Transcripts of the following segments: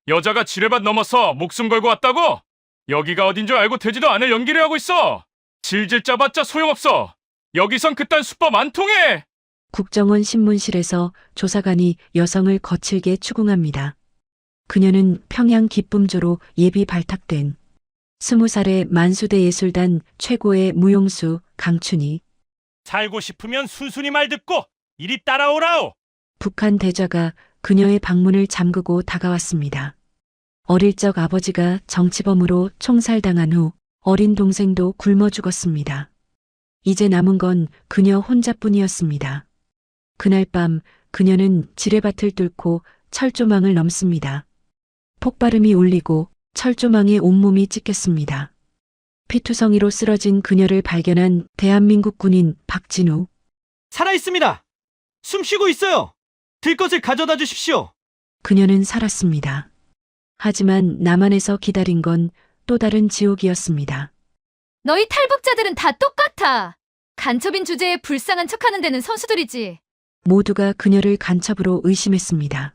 여자가 지뢰밭 넘어서 목숨 걸고 왔다고? 여기가 어딘 줄 알고 되지도 않을 연기를 하고 있어. 질질 짜봤자 소용없어. 여기선 그딴 수법 안 통해. 국정원 신문실에서 조사관이 여성을 거칠게 추궁합니다. 그녀는 평양 기쁨조로 예비 발탁된 20살의 만수대 예술단 최고의 무용수 강춘희. 살고 싶으면 순순히 말 듣고 이리 따라오라오. 북한 대좌가 그녀의 방문을 잠그고 다가왔습니다. 어릴 적 아버지가 정치범으로 총살당한 후 어린 동생도 굶어 죽었습니다. 이제 남은 건 그녀 혼자뿐이었습니다. 그날 밤 그녀는 지뢰밭을 뚫고 철조망을 넘습니다. 폭발음이 울리고 철조망에 온몸이 찢겼습니다. 피투성이로 쓰러진 그녀를 발견한 대한민국 군인 박진우. 살아있습니다. 숨 쉬고 있어요. 들 것을 가져다 주십시오. 그녀는 살았습니다. 하지만 남한에서 기다린 건 또 다른 지옥이었습니다. 너희 탈북자들은 다 똑같아. 간첩인 주제에 불쌍한 척하는 데는 선수들이지. 모두가 그녀를 간첩으로 의심했습니다.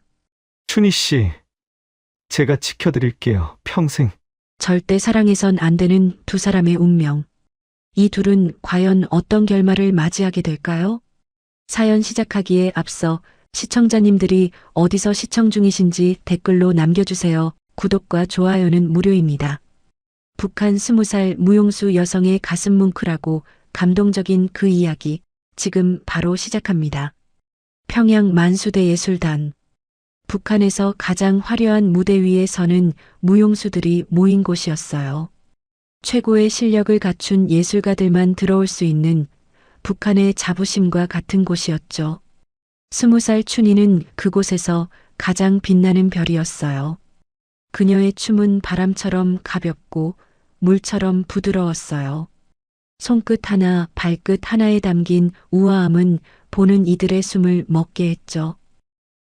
춘희 씨, 제가 지켜드릴게요. 평생. 절대 사랑해선 안 되는 두 사람의 운명. 이 둘은 과연 어떤 결말을 맞이하게 될까요? 사연 시작하기에 앞서 시청자님들이 어디서 시청 중이신지 댓글로 남겨주세요. 구독과 좋아요는 무료입니다. 북한 20살 무용수 여성의 가슴 뭉클하고 감동적인 그 이야기 지금 바로 시작합니다. 평양 만수대 예술단. 북한에서 가장 화려한 무대 위에 서는 무용수들이 모인 곳이었어요. 최고의 실력을 갖춘 예술가들만 들어올 수 있는 북한의 자부심과 같은 곳이었죠. 20살 춘희는 그곳에서 가장 빛나는 별이었어요. 그녀의 춤은 바람처럼 가볍고 물처럼 부드러웠어요. 손끝 하나, 발끝 하나에 담긴 우아함은 보는 이들의 숨을 먹게 했죠.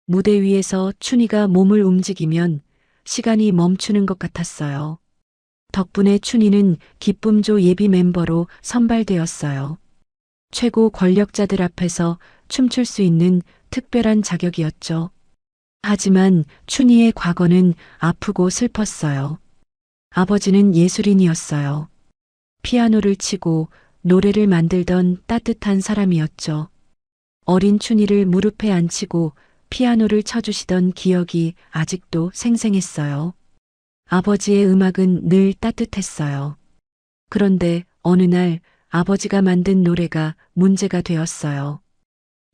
무대 위에서 춘희가 몸을 움직이면 시간이 멈추는 것 같았어요. 덕분에 춘희는 기쁨조 예비 멤버로 선발되었어요. 최고 권력자들 앞에서 춤출 수 있는 특별한 자격이었죠. 하지만 춘희의 과거는 아프고 슬펐어요. 아버지는 예술인이었어요. 피아노를 치고 노래를 만들던 따뜻한 사람이었죠. 어린 춘희를 무릎에 앉히고 피아노를 쳐주시던 기억이 아직도 생생했어요. 아버지의 음악은 늘 따뜻했어요. 그런데 어느 날 아버지가 만든 노래가 문제가 되었어요.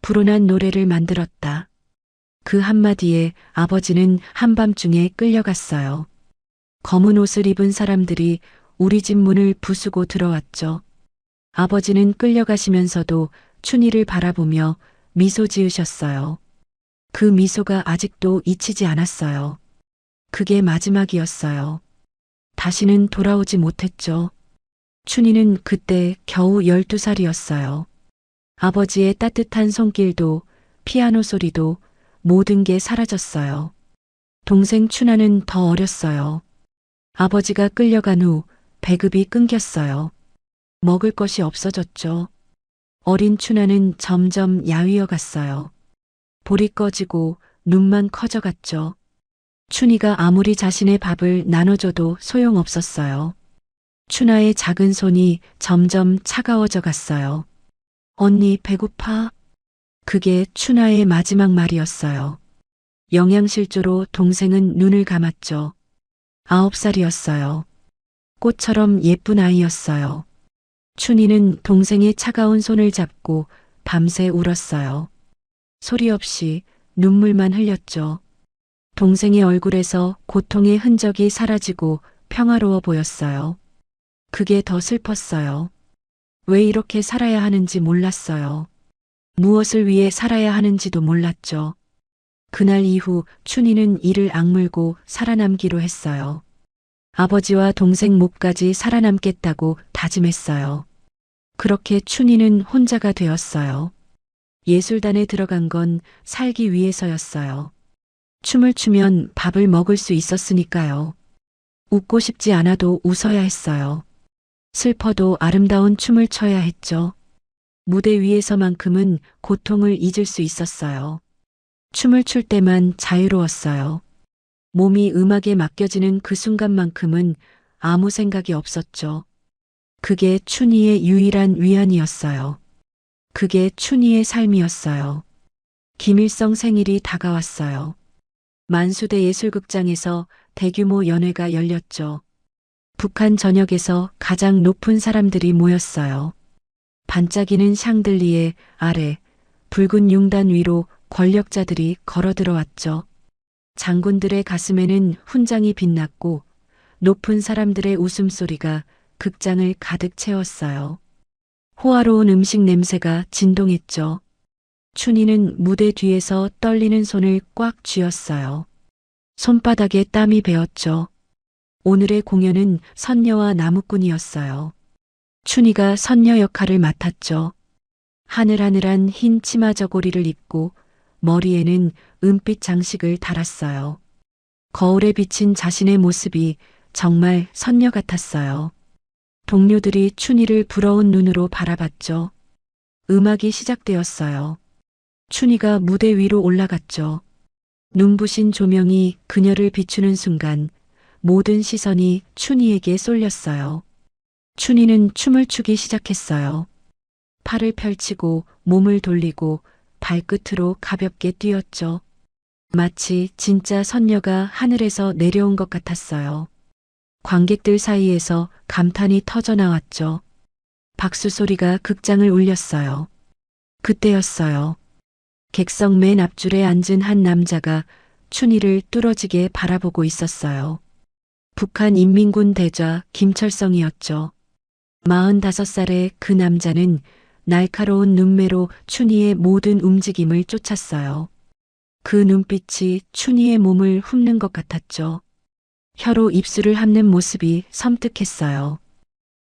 불온한 노래를 만들었다. 그 한마디에 아버지는 한밤중에 끌려갔어요. 검은 옷을 입은 사람들이 우리 집 문을 부수고 들어왔죠. 아버지는 끌려가시면서도 춘희를 바라보며 미소 지으셨어요. 그 미소가 아직도 잊히지 않았어요. 그게 마지막이었어요. 다시는 돌아오지 못했죠. 춘희는 그때 겨우 12살이었어요. 아버지의 따뜻한 손길도 피아노 소리도 모든 게 사라졌어요. 동생 춘하는 더 어렸어요. 아버지가 끌려간 후 배급이 끊겼어요. 먹을 것이 없어졌죠. 어린 춘하는 점점 야위어 갔어요. 볼이 꺼지고 눈만 커져갔죠. 춘희가 아무리 자신의 밥을 나눠줘도 소용없었어요. 춘하의 작은 손이 점점 차가워져 갔어요. 언니 배고파? 그게 춘하의 마지막 말이었어요. 영양실조로 동생은 눈을 감았죠. 9살이었어요. 꽃처럼 예쁜 아이였어요. 춘희는 동생의 차가운 손을 잡고 밤새 울었어요. 소리 없이 눈물만 흘렸죠. 동생의 얼굴에서 고통의 흔적이 사라지고 평화로워 보였어요. 그게 더 슬펐어요. 왜 이렇게 살아야 하는지 몰랐어요. 무엇을 위해 살아야 하는지도 몰랐죠. 그날 이후 춘희는 이를 악물고 살아남기로 했어요. 아버지와 동생 몫까지 살아남겠다고 다짐했어요. 그렇게 춘희는 혼자가 되었어요. 예술단에 들어간 건 살기 위해서였어요. 춤을 추면 밥을 먹을 수 있었으니까요. 웃고 싶지 않아도 웃어야 했어요. 슬퍼도 아름다운 춤을 춰야 했죠. 무대 위에서만큼은 고통을 잊을 수 있었어요. 춤을 출 때만 자유로웠어요. 몸이 음악에 맡겨지는 그 순간만큼은 아무 생각이 없었죠. 그게 춘희의 유일한 위안이었어요. 그게 춘희의 삶이었어요. 김일성 생일이 다가왔어요. 만수대 예술극장에서 대규모 연회가 열렸죠. 북한 전역에서 가장 높은 사람들이 모였어요. 반짝이는 샹들리에 아래 붉은 융단 위로 권력자들이 걸어 들어왔죠. 장군들의 가슴에는 훈장이 빛났고 높은 사람들의 웃음소리가 극장을 가득 채웠어요. 호화로운 음식 냄새가 진동했죠. 춘희는 무대 뒤에서 떨리는 손을 꽉 쥐었어요. 손바닥에 땀이 배었죠. 오늘의 공연은 선녀와 나무꾼이었어요. 춘희가 선녀 역할을 맡았죠. 하늘하늘한 흰 치마 저고리를 입고 머리에는 은빛 장식을 달았어요. 거울에 비친 자신의 모습이 정말 선녀 같았어요. 동료들이 춘희를 부러운 눈으로 바라봤죠. 음악이 시작되었어요. 춘희가 무대 위로 올라갔죠. 눈부신 조명이 그녀를 비추는 순간 모든 시선이 춘희에게 쏠렸어요. 춘희는 춤을 추기 시작했어요. 팔을 펼치고 몸을 돌리고 발끝으로 가볍게 뛰었죠. 마치 진짜 선녀가 하늘에서 내려온 것 같았어요. 관객들 사이에서 감탄이 터져 나왔죠. 박수 소리가 극장을 울렸어요. 그때였어요. 객석 맨 앞줄에 앉은 한 남자가 춘희를 뚫어지게 바라보고 있었어요. 북한 인민군 대좌 김철성이었죠. 45살의 그 남자는 날카로운 눈매로 춘희의 모든 움직임을 쫓았어요. 그 눈빛이 춘희의 몸을 훑는 것 같았죠. 혀로 입술을 함는 모습이 섬뜩했어요.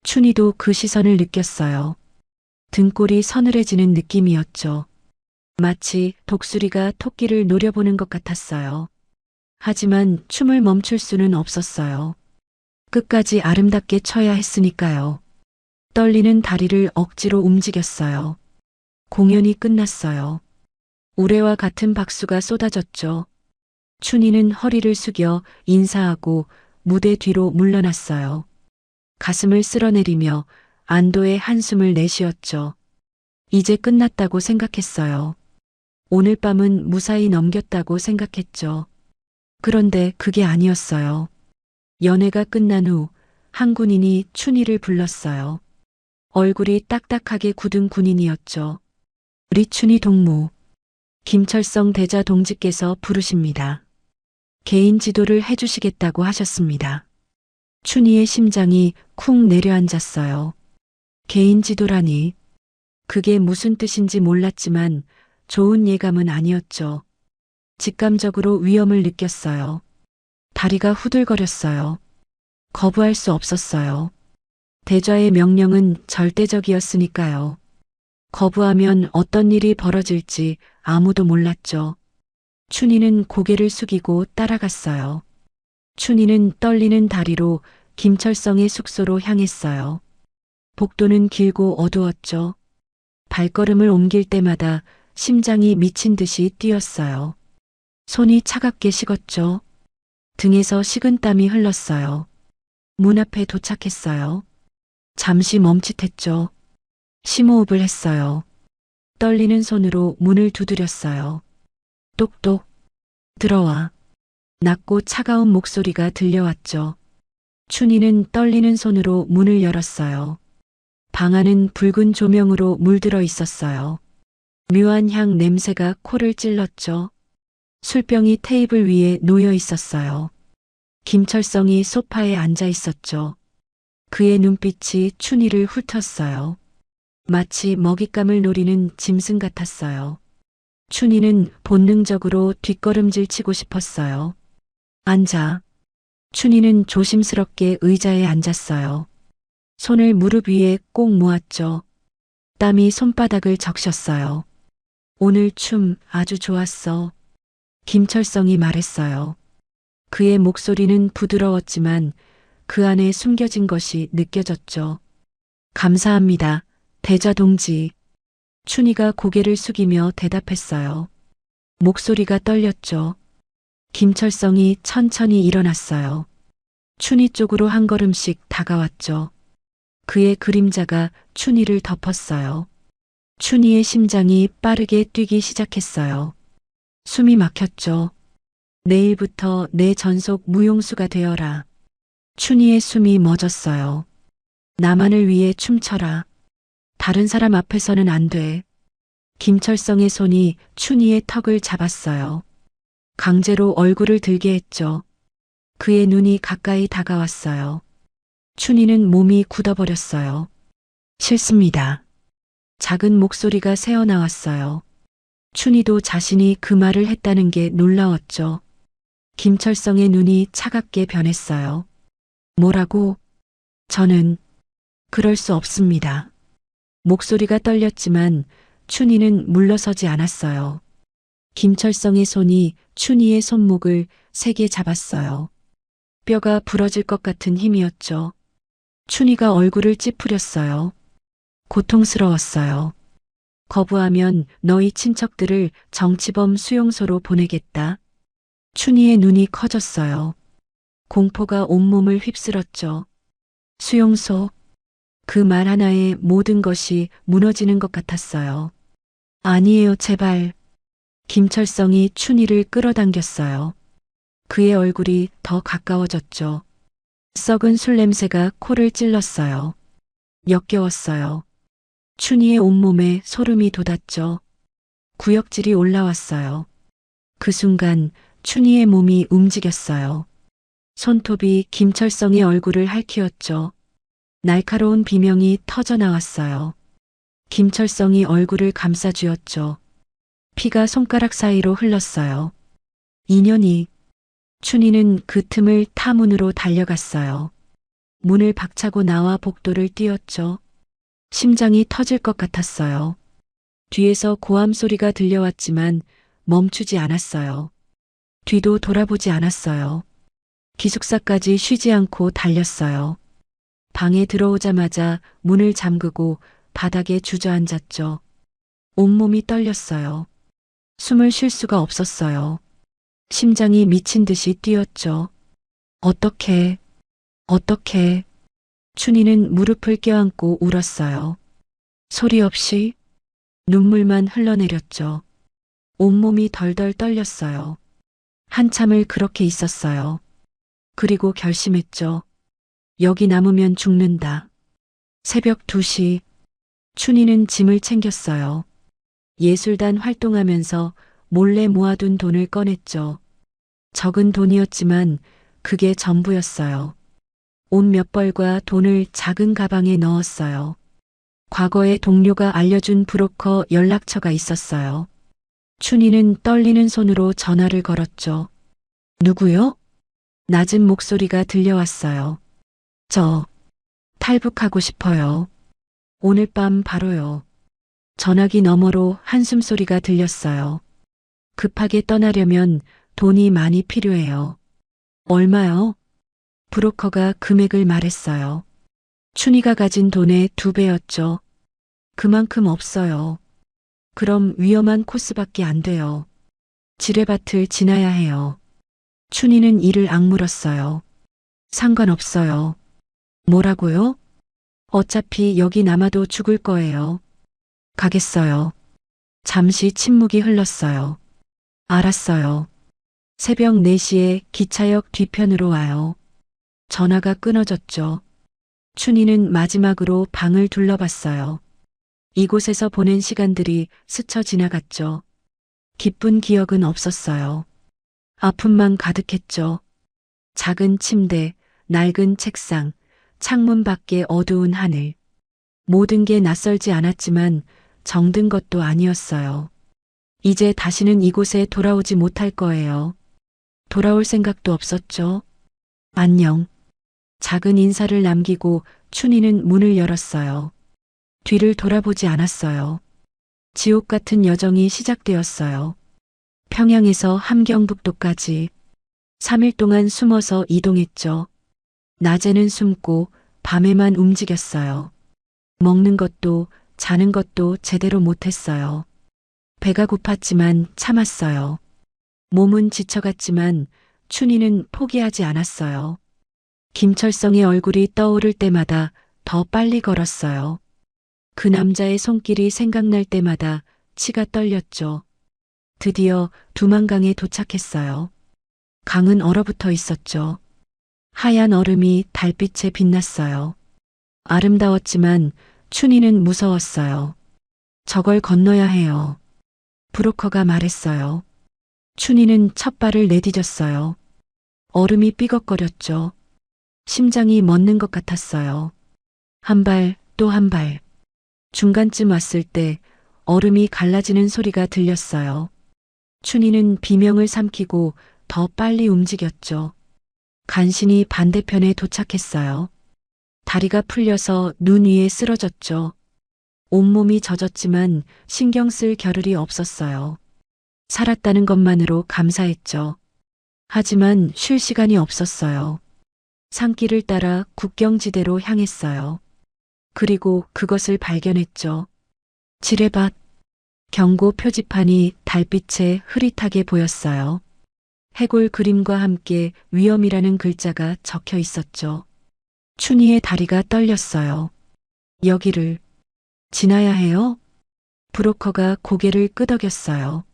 춘희도 그 시선을 느꼈어요. 등골이 서늘해지는 느낌이었죠. 마치 독수리가 토끼를 노려보는 것 같았어요. 하지만 춤을 멈출 수는 없었어요. 끝까지 아름답게 춰야 했으니까요. 떨리는 다리를 억지로 움직였어요. 공연이 끝났어요. 우레와 같은 박수가 쏟아졌죠. 춘희는 허리를 숙여 인사하고 무대 뒤로 물러났어요. 가슴을 쓸어내리며 안도의 한숨을 내쉬었죠. 이제 끝났다고 생각했어요. 오늘 밤은 무사히 넘겼다고 생각했죠. 그런데 그게 아니었어요. 연회가 끝난 후 한 군인이 춘희를 불렀어요. 얼굴이 딱딱하게 굳은 군인이었죠. 우리 춘희 동무, 김철성 대자 동지께서 부르십니다. 개인 지도를 해주시겠다고 하셨습니다. 춘희의 심장이 쿵 내려앉았어요. 개인 지도라니. 그게 무슨 뜻인지 몰랐지만 좋은 예감은 아니었죠. 직감적으로 위험을 느꼈어요. 다리가 후들거렸어요. 거부할 수 없었어요. 대좌의 명령은 절대적이었으니까요. 거부하면 어떤 일이 벌어질지 아무도 몰랐죠. 춘희는 고개를 숙이고 따라갔어요. 춘희는 떨리는 다리로 김철성의 숙소로 향했어요. 복도는 길고 어두웠죠. 발걸음을 옮길 때마다 심장이 미친 듯이 뛰었어요. 손이 차갑게 식었죠. 등에서 식은땀이 흘렀어요. 문 앞에 도착했어요. 잠시 멈칫했죠. 심호흡을 했어요. 떨리는 손으로 문을 두드렸어요. 똑똑. 들어와. 낮고 차가운 목소리가 들려왔죠. 춘희는 떨리는 손으로 문을 열었어요. 방 안은 붉은 조명으로 물들어 있었어요. 묘한 향 냄새가 코를 찔렀죠. 술병이 테이블 위에 놓여 있었어요. 김철성이 소파에 앉아 있었죠. 그의 눈빛이 춘희를 훑었어요. 마치 먹잇감을 노리는 짐승 같았어요. 춘희는 본능적으로 뒷걸음질 치고 싶었어요. 앉아. 춘희는 조심스럽게 의자에 앉았어요. 손을 무릎 위에 꼭 모았죠. 땀이 손바닥을 적셨어요. 오늘 춤 아주 좋았어. 김철성이 말했어요. 그의 목소리는 부드러웠지만 그 안에 숨겨진 것이 느껴졌죠. 감사합니다, 대좌 동지. 춘희가 고개를 숙이며 대답했어요. 목소리가 떨렸죠. 김철성이 천천히 일어났어요. 춘희 쪽으로 한 걸음씩 다가왔죠. 그의 그림자가 춘희를 덮었어요. 춘희의 심장이 빠르게 뛰기 시작했어요. 숨이 막혔죠. 내일부터 내 전속 무용수가 되어라. 춘희의 숨이 멎었어요. 나만을 위해 춤춰라. 다른 사람 앞에서는 안 돼. 김철성의 손이 춘희의 턱을 잡았어요. 강제로 얼굴을 들게 했죠. 그의 눈이 가까이 다가왔어요. 춘희는 몸이 굳어버렸어요. 싫습니다. 작은 목소리가 새어나왔어요. 춘희도 자신이 그 말을 했다는 게 놀라웠죠. 김철성의 눈이 차갑게 변했어요. 뭐라고? 저는 그럴 수 없습니다. 목소리가 떨렸지만 춘희는 물러서지 않았어요. 김철성의 손이 춘희의 손목을 세게 잡았어요. 뼈가 부러질 것 같은 힘이었죠. 춘희가 얼굴을 찌푸렸어요. 고통스러웠어요. 거부하면 너희 친척들을 정치범 수용소로 보내겠다. 춘희의 눈이 커졌어요. 공포가 온몸을 휩쓸었죠. 수용소. 그 말 하나에 모든 것이 무너지는 것 같았어요. 아니에요, 제발. 김철성이 춘희를 끌어당겼어요. 그의 얼굴이 더 가까워졌죠. 썩은 술 냄새가 코를 찔렀어요. 역겨웠어요. 춘희의 온몸에 소름이 돋았죠. 구역질이 올라왔어요. 그 순간 춘희의 몸이 움직였어요. 손톱이 김철성의 얼굴을 핥히었죠. 날카로운 비명이 터져나왔어요. 김철성이 얼굴을 감싸쥐었죠. 피가 손가락 사이로 흘렀어요. 인연이. 춘희는 그 틈을 타 문으로 달려갔어요. 문을 박차고 나와 복도를 뛰었죠. 심장이 터질 것 같았어요. 뒤에서 고함 소리가 들려왔지만 멈추지 않았어요. 뒤도 돌아보지 않았어요. 기숙사까지 쉬지 않고 달렸어요. 방에 들어오자마자 문을 잠그고 바닥에 주저앉았죠. 온몸이 떨렸어요. 숨을 쉴 수가 없었어요. 심장이 미친 듯이 뛰었죠. 어떻게. 춘희는 무릎을 껴안고 울었어요. 소리 없이 눈물만 흘러내렸죠. 온몸이 덜덜 떨렸어요. 한참을 그렇게 있었어요. 그리고 결심했죠. 여기 남으면 죽는다. 새벽 2시. 춘희는 짐을 챙겼어요. 예술단 활동하면서 몰래 모아둔 돈을 꺼냈죠. 적은 돈이었지만 그게 전부였어요. 옷 몇 벌과 돈을 작은 가방에 넣었어요. 과거에 동료가 알려준 브로커 연락처가 있었어요. 춘희는 떨리는 손으로 전화를 걸었죠. 누구요? 낮은 목소리가 들려왔어요. 저 탈북하고 싶어요. 오늘 밤 바로요. 전화기 너머로 한숨소리가 들렸어요. 급하게 떠나려면 돈이 많이 필요해요. 얼마요? 브로커가 금액을 말했어요. 춘희가 가진 돈의 2배였죠. 그만큼 없어요. 그럼 위험한 코스밖에 안 돼요. 지뢰밭을 지나야 해요. 춘희는 이를 악물었어요. 상관없어요. 뭐라고요? 어차피 여기 남아도 죽을 거예요. 가겠어요. 잠시 침묵이 흘렀어요. 알았어요. 새벽 4시에 기차역 뒤편으로 와요. 전화가 끊어졌죠. 춘희는 마지막으로 방을 둘러봤어요. 이곳에서 보낸 시간들이 스쳐 지나갔죠. 기쁜 기억은 없었어요. 아픔만 가득했죠. 작은 침대, 낡은 책상, 창문 밖에 어두운 하늘. 모든 게 낯설지 않았지만 정든 것도 아니었어요. 이제 다시는 이곳에 돌아오지 못할 거예요. 돌아올 생각도 없었죠. 안녕. 작은 인사를 남기고 춘희는 문을 열었어요. 뒤를 돌아보지 않았어요. 지옥 같은 여정이 시작되었어요. 평양에서 함경북도까지 3일 동안 숨어서 이동했죠. 낮에는 숨고 밤에만 움직였어요. 먹는 것도 자는 것도 제대로 못했어요. 배가 고팠지만 참았어요. 몸은 지쳐갔지만 춘희는 포기하지 않았어요. 김철성의 얼굴이 떠오를 때마다 더 빨리 걸었어요. 그 남자의 손길이 생각날 때마다 치가 떨렸죠. 드디어 두만강에 도착했어요. 강은 얼어붙어 있었죠. 하얀 얼음이 달빛에 빛났어요. 아름다웠지만 춘희는 무서웠어요. 저걸 건너야 해요. 브로커가 말했어요. 춘희는 첫 발을 내디뎠어요. 얼음이 삐걱거렸죠. 심장이 멎는 것 같았어요. 한 발, 또 한 발. 중간쯤 왔을 때 얼음이 갈라지는 소리가 들렸어요. 춘희는 비명을 삼키고 더 빨리 움직였죠. 간신히 반대편에 도착했어요. 다리가 풀려서 눈 위에 쓰러졌죠. 온몸이 젖었지만 신경 쓸 겨를이 없었어요. 살았다는 것만으로 감사했죠. 하지만 쉴 시간이 없었어요. 산길을 따라 국경지대로 향했어요. 그리고 그것을 발견했죠. 지뢰밭. 경고 표지판이 달빛에 흐릿하게 보였어요. 해골 그림과 함께 위험이라는 글자가 적혀 있었죠. 춘희의 다리가 떨렸어요. 여기를 지나야 해요? 브로커가 고개를 끄덕였어요.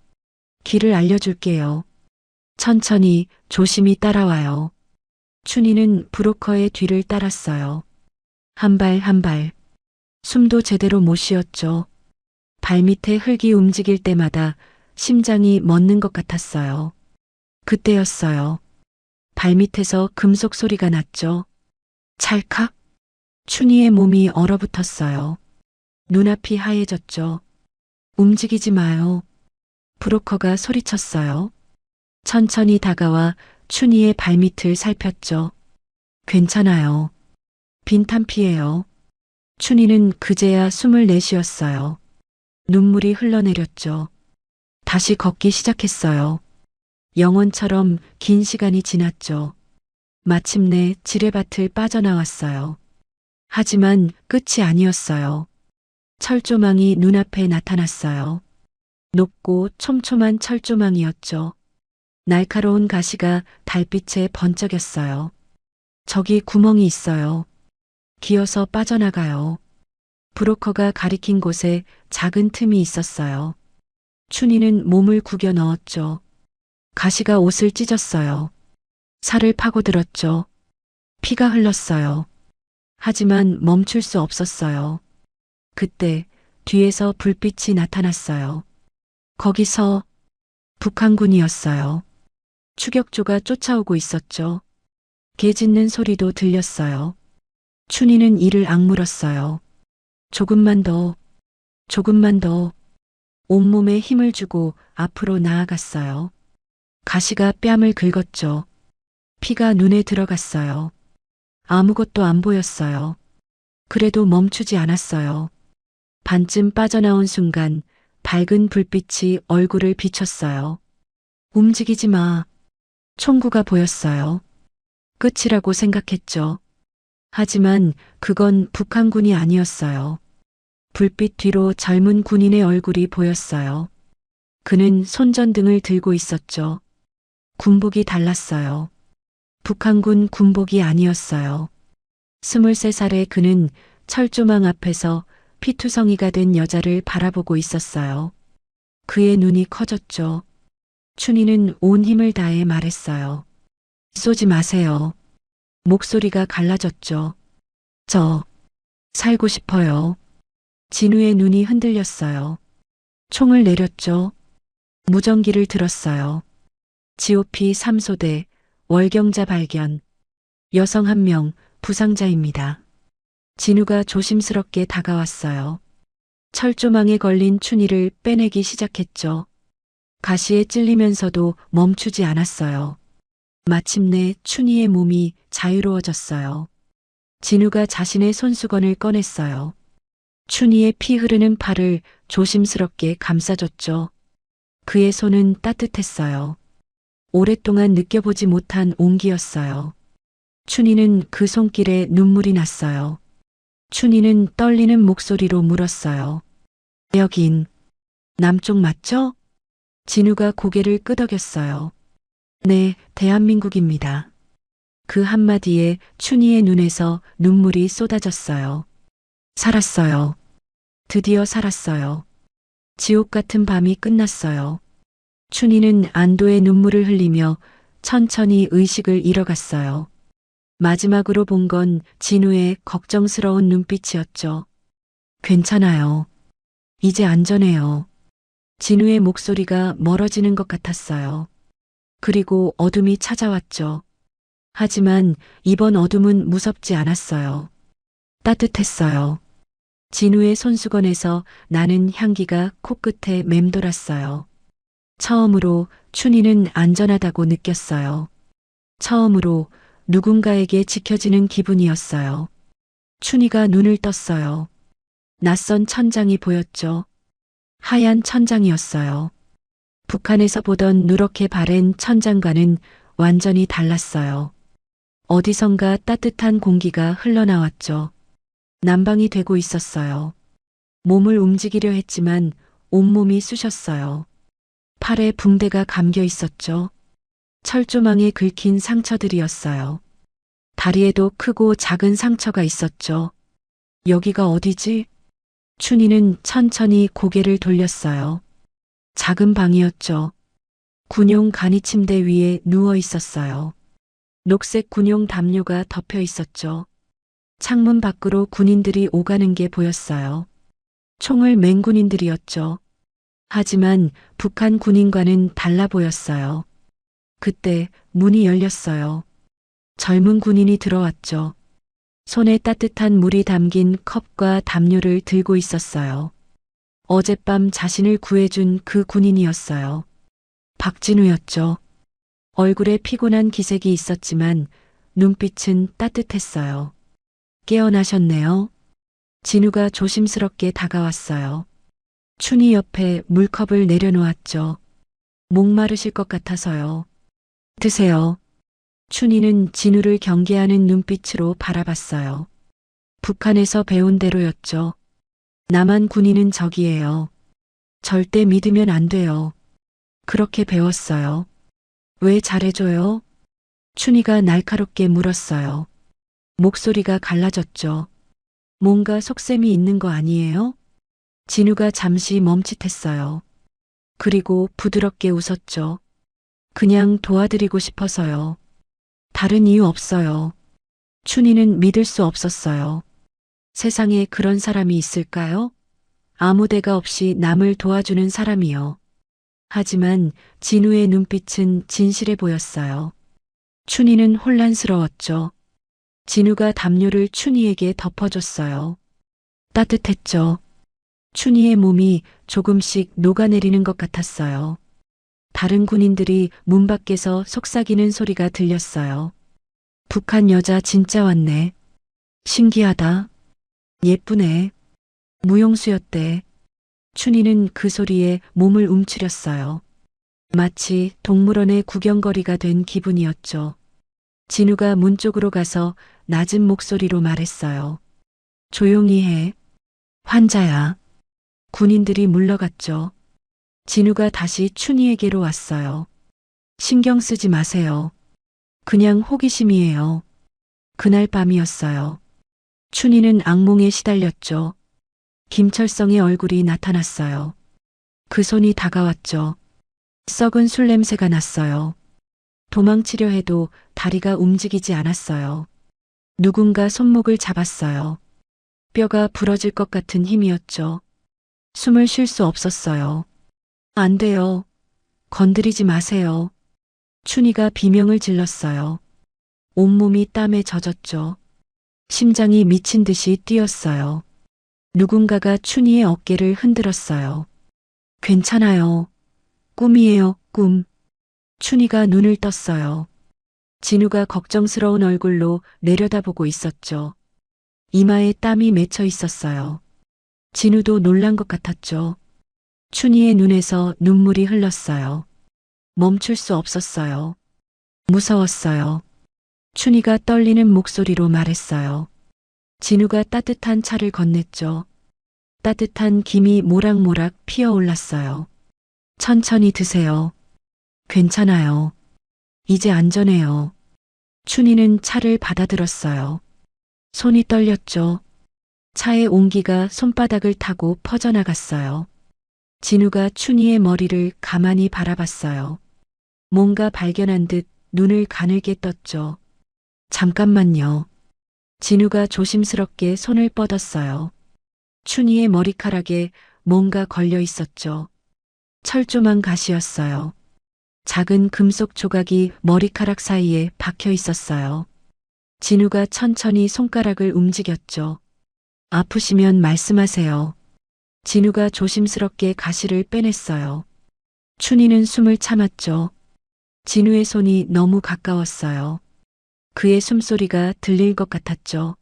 길을 알려줄게요. 천천히 조심히 따라와요. 춘희는 브로커의 뒤를 따랐어요. 한 발 한 발. 숨도 제대로 못 쉬었죠. 발밑에 흙이 움직일 때마다 심장이 멎는 것 같았어요. 그때였어요. 발밑에서 금속 소리가 났죠. 찰칵. 춘희의 몸이 얼어붙었어요. 눈앞이 하얘졌죠. 움직이지 마요. 브로커가 소리쳤어요. 천천히 다가와 춘희의 발밑을 살폈죠. 괜찮아요. 빈탄피예요. 춘희는 그제야 숨을 내쉬었어요. 눈물이 흘러내렸죠. 다시 걷기 시작했어요. 영원처럼 긴 시간이 지났죠. 마침내 지뢰밭을 빠져나왔어요. 하지만 끝이 아니었어요. 철조망이 눈앞에 나타났어요. 높고 촘촘한 철조망이었죠. 날카로운 가시가 달빛에 번쩍였어요. 저기 구멍이 있어요. 기어서 빠져나가요. 브로커가 가리킨 곳에 작은 틈이 있었어요. 춘희는 몸을 구겨 넣었죠. 가시가 옷을 찢었어요. 살을 파고들었죠. 피가 흘렀어요. 하지만 멈출 수 없었어요. 그때 뒤에서 불빛이 나타났어요. 거기서 북한군이었어요. 추격조가 쫓아오고 있었죠. 개 짖는 소리도 들렸어요. 춘희는 이를 악물었어요. 조금만 더, 조금만 더. 온몸에 힘을 주고 앞으로 나아갔어요. 가시가 뺨을 긁었죠. 피가 눈에 들어갔어요. 아무것도 안 보였어요. 그래도 멈추지 않았어요. 반쯤 빠져나온 순간 밝은 불빛이 얼굴을 비췄어요. 움직이지 마. 총구가 보였어요. 끝이라고 생각했죠. 하지만 그건 북한군이 아니었어요. 불빛 뒤로 젊은 군인의 얼굴이 보였어요. 그는 손전등을 들고 있었죠. 군복이 달랐어요. 북한군 군복이 아니었어요. 23살의 그는 철조망 앞에서 피투성이가 된 여자를 바라보고 있었어요. 그의 눈이 커졌죠. 춘희는 온 힘을 다해 말했어요. 쏘지 마세요. 목소리가 갈라졌죠. 저 살고 싶어요. 진우의 눈이 흔들렸어요. 총을 내렸죠. 무전기를 들었어요. GOP 3소대 월경자 발견. 여성 1명 부상자입니다. 진우가 조심스럽게 다가왔어요. 철조망에 걸린 춘희를 빼내기 시작했죠. 가시에 찔리면서도 멈추지 않았어요. 마침내 춘희의 몸이 자유로워졌어요. 진우가 자신의 손수건을 꺼냈어요. 춘희의 피 흐르는 팔을 조심스럽게 감싸줬죠. 그의 손은 따뜻했어요. 오랫동안 느껴보지 못한 온기였어요. 춘희는 그 손길에 눈물이 났어요. 춘희는 떨리는 목소리로 물었어요. 여긴 남쪽 맞죠? 진우가 고개를 끄덕였어요. 네, 대한민국입니다. 그 한마디에 춘희의 눈에서 눈물이 쏟아졌어요. 살았어요. 드디어 살았어요. 지옥 같은 밤이 끝났어요. 춘희는 안도의 눈물을 흘리며 천천히 의식을 잃어갔어요. 마지막으로 본 건 진우의 걱정스러운 눈빛이었죠. 괜찮아요. 이제 안전해요. 진우의 목소리가 멀어지는 것 같았어요. 그리고 어둠이 찾아왔죠. 하지만 이번 어둠은 무섭지 않았어요. 따뜻했어요. 진우의 손수건에서 나는 향기가 코끝에 맴돌았어요. 처음으로 춘희는 안전하다고 느꼈어요. 처음으로 누군가에게 지켜지는 기분이었어요. 춘희가 눈을 떴어요. 낯선 천장이 보였죠. 하얀 천장이었어요. 북한에서 보던 누렇게 바랜 천장과는 완전히 달랐어요. 어디선가 따뜻한 공기가 흘러나왔죠. 난방이 되고 있었어요. 몸을 움직이려 했지만 온몸이 쑤셨어요. 팔에 붕대가 감겨 있었죠. 철조망에 긁힌 상처들이었어요. 다리에도 크고 작은 상처가 있었죠. 여기가 어디지? 춘희는 천천히 고개를 돌렸어요. 작은 방이었죠. 군용 간이 침대 위에 누워 있었어요. 녹색 군용 담요가 덮여 있었죠. 창문 밖으로 군인들이 오가는 게 보였어요. 총을 맨 군인들이었죠. 하지만 북한 군인과는 달라 보였어요. 그때 문이 열렸어요. 젊은 군인이 들어왔죠. 손에 따뜻한 물이 담긴 컵과 담요를 들고 있었어요. 어젯밤 자신을 구해준 그 군인이었어요. 박진우였죠. 얼굴에 피곤한 기색이 있었지만 눈빛은 따뜻했어요. 깨어나셨네요. 진우가 조심스럽게 다가왔어요. 춘희 옆에 물컵을 내려놓았죠. 목마르실 것 같아서요. 드세요. 춘희는 진우를 경계하는 눈빛으로 바라봤어요. 북한에서 배운 대로였죠. 남한 군인은 적이에요. 절대 믿으면 안 돼요. 그렇게 배웠어요. 왜 잘해줘요? 춘희가 날카롭게 물었어요. 목소리가 갈라졌죠. 뭔가 속셈이 있는 거 아니에요? 진우가 잠시 멈칫했어요. 그리고 부드럽게 웃었죠. 그냥 도와드리고 싶어서요. 다른 이유 없어요. 춘희는 믿을 수 없었어요. 세상에 그런 사람이 있을까요? 아무 데가 없이 남을 도와주는 사람이요. 하지만 진우의 눈빛은 진실해 보였어요. 춘희는 혼란스러웠죠. 진우가 담요를 춘희에게 덮어줬어요. 따뜻했죠. 춘희의 몸이 조금씩 녹아내리는 것 같았어요. 다른 군인들이 문 밖에서 속삭이는 소리가 들렸어요. 북한 여자 진짜 왔네. 신기하다. 예쁘네. 무용수였대. 춘희는 그 소리에 몸을 움츠렸어요. 마치 동물원의 구경거리가 된 기분이었죠. 진우가 문 쪽으로 가서 낮은 목소리로 말했어요. 조용히 해. 환자야. 군인들이 물러갔죠. 진우가 다시 춘희에게로 왔어요. 신경 쓰지 마세요. 그냥 호기심이에요. 그날 밤이었어요. 춘희는 악몽에 시달렸죠. 김철성의 얼굴이 나타났어요. 그 손이 다가왔죠. 썩은 술 냄새가 났어요. 도망치려 해도 다리가 움직이지 않았어요. 누군가 손목을 잡았어요. 뼈가 부러질 것 같은 힘이었죠. 숨을 쉴 수 없었어요. 안 돼요. 건드리지 마세요. 춘희가 비명을 질렀어요. 온몸이 땀에 젖었죠. 심장이 미친 듯이 뛰었어요. 누군가가 춘희의 어깨를 흔들었어요. 괜찮아요. 꿈이에요, 꿈. 춘희가 눈을 떴어요. 진우가 걱정스러운 얼굴로 내려다보고 있었죠. 이마에 땀이 맺혀 있었어요. 진우도 놀란 것 같았죠. 춘희의 눈에서 눈물이 흘렀어요. 멈출 수 없었어요. 무서웠어요. 춘희가 떨리는 목소리로 말했어요. 진우가 따뜻한 차를 건넸죠. 따뜻한 김이 모락모락 피어올랐어요. 천천히 드세요. 괜찮아요. 이제 안전해요. 춘희는 차를 받아들었어요. 손이 떨렸죠. 차의 온기가 손바닥을 타고 퍼져나갔어요. 진우가 춘희의 머리를 가만히 바라봤어요. 뭔가 발견한 듯 눈을 가늘게 떴죠. 잠깐만요. 진우가 조심스럽게 손을 뻗었어요. 춘희의 머리카락에 뭔가 걸려 있었죠. 철조망 가시였어요. 작은 금속 조각이 머리카락 사이에 박혀 있었어요. 진우가 천천히 손가락을 움직였죠. 아프시면 말씀하세요. 진우가 조심스럽게 가시를 빼냈어요. 춘희는 숨을 참았죠. 진우의 손이 너무 가까웠어요. 그의 숨소리가 들릴 것 같았죠.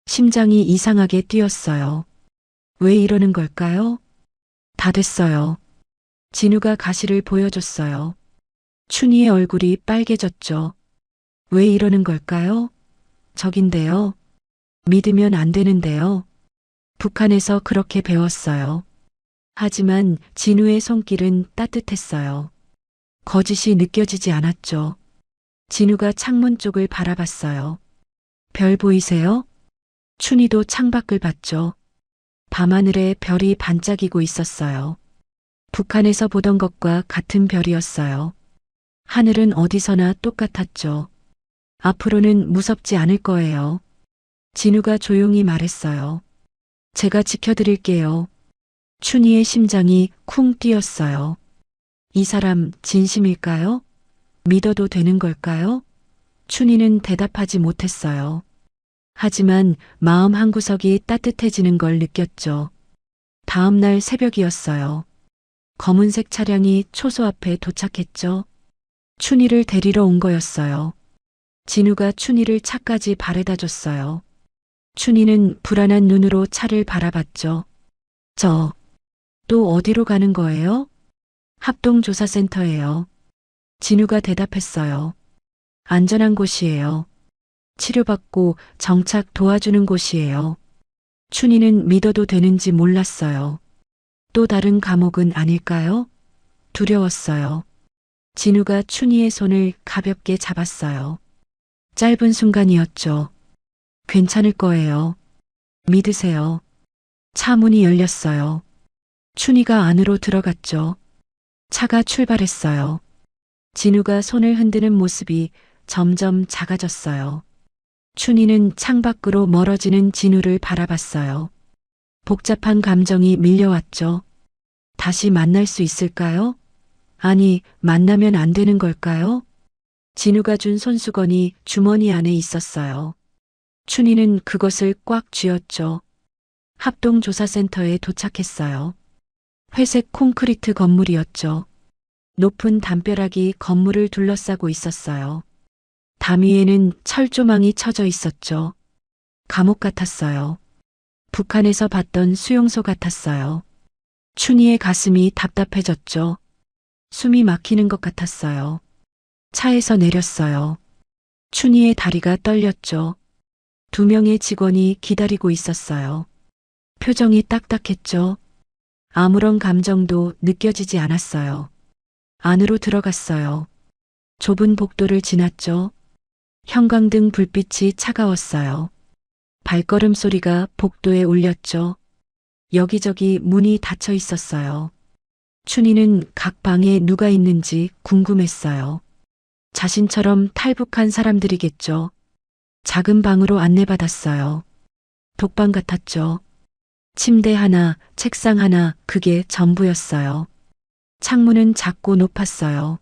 심장이 이상하게 뛰었어요. 왜 이러는 걸까요? 다 됐어요. 진우가 가시를 보여줬어요. 춘희의 얼굴이 빨개졌죠. 왜 이러는 걸까요? 적인데요. 믿으면 안 되는데요. 북한에서 그렇게 배웠어요. 하지만 진우의 손길은 따뜻했어요. 거짓이 느껴지지 않았죠. 진우가 창문 쪽을 바라봤어요. 별 보이세요? 춘희도 창밖을 봤죠. 밤하늘에 별이 반짝이고 있었어요. 북한에서 보던 것과 같은 별이었어요. 하늘은 어디서나 똑같았죠. 앞으로는 무섭지 않을 거예요. 진우가 조용히 말했어요. 제가 지켜드릴게요. 춘희의 심장이 쿵 뛰었어요. 이 사람 진심일까요? 믿어도 되는 걸까요? 춘희는 대답하지 못했어요. 하지만 마음 한구석이 따뜻해지는 걸 느꼈죠. 다음 날 새벽이었어요. 검은색 차량이 초소 앞에 도착했죠. 춘희를 데리러 온 거였어요. 진우가 춘희를 차까지 바래다 줬어요. 춘희는 불안한 눈으로 차를 바라봤죠. 또 어디로 가는 거예요? 합동조사센터예요. 진우가 대답했어요. 안전한 곳이에요. 치료받고 정착 도와주는 곳이에요. 춘희는 믿어도 되는지 몰랐어요. 또 다른 감옥은 아닐까요? 두려웠어요. 진우가 춘희의 손을 가볍게 잡았어요. 짧은 순간이었죠. 괜찮을 거예요. 믿으세요. 차 문이 열렸어요. 춘희가 안으로 들어갔죠. 차가 출발했어요. 진우가 손을 흔드는 모습이 점점 작아졌어요. 춘희는 창밖으로 멀어지는 진우를 바라봤어요. 복잡한 감정이 밀려왔죠. 다시 만날 수 있을까요? 아니, 만나면 안 되는 걸까요? 진우가 준 손수건이 주머니 안에 있었어요. 춘희는 그것을 꽉 쥐었죠. 합동조사센터에 도착했어요. 회색 콘크리트 건물이었죠. 높은 담벼락이 건물을 둘러싸고 있었어요. 담 위에는 철조망이 쳐져 있었죠. 감옥 같았어요. 북한에서 봤던 수용소 같았어요. 춘희의 가슴이 답답해졌죠. 숨이 막히는 것 같았어요. 차에서 내렸어요. 춘희의 다리가 떨렸죠. 2명의 직원이 기다리고 있었어요. 표정이 딱딱했죠. 아무런 감정도 느껴지지 않았어요. 안으로 들어갔어요. 좁은 복도를 지났죠. 형광등 불빛이 차가웠어요. 발걸음 소리가 복도에 울렸죠. 여기저기 문이 닫혀 있었어요. 춘희는 각 방에 누가 있는지 궁금했어요. 자신처럼 탈북한 사람들이겠죠. 작은 방으로 안내받았어요. 독방 같았죠. 침대 하나, 책상 하나, 그게 전부였어요. 창문은 작고 높았어요.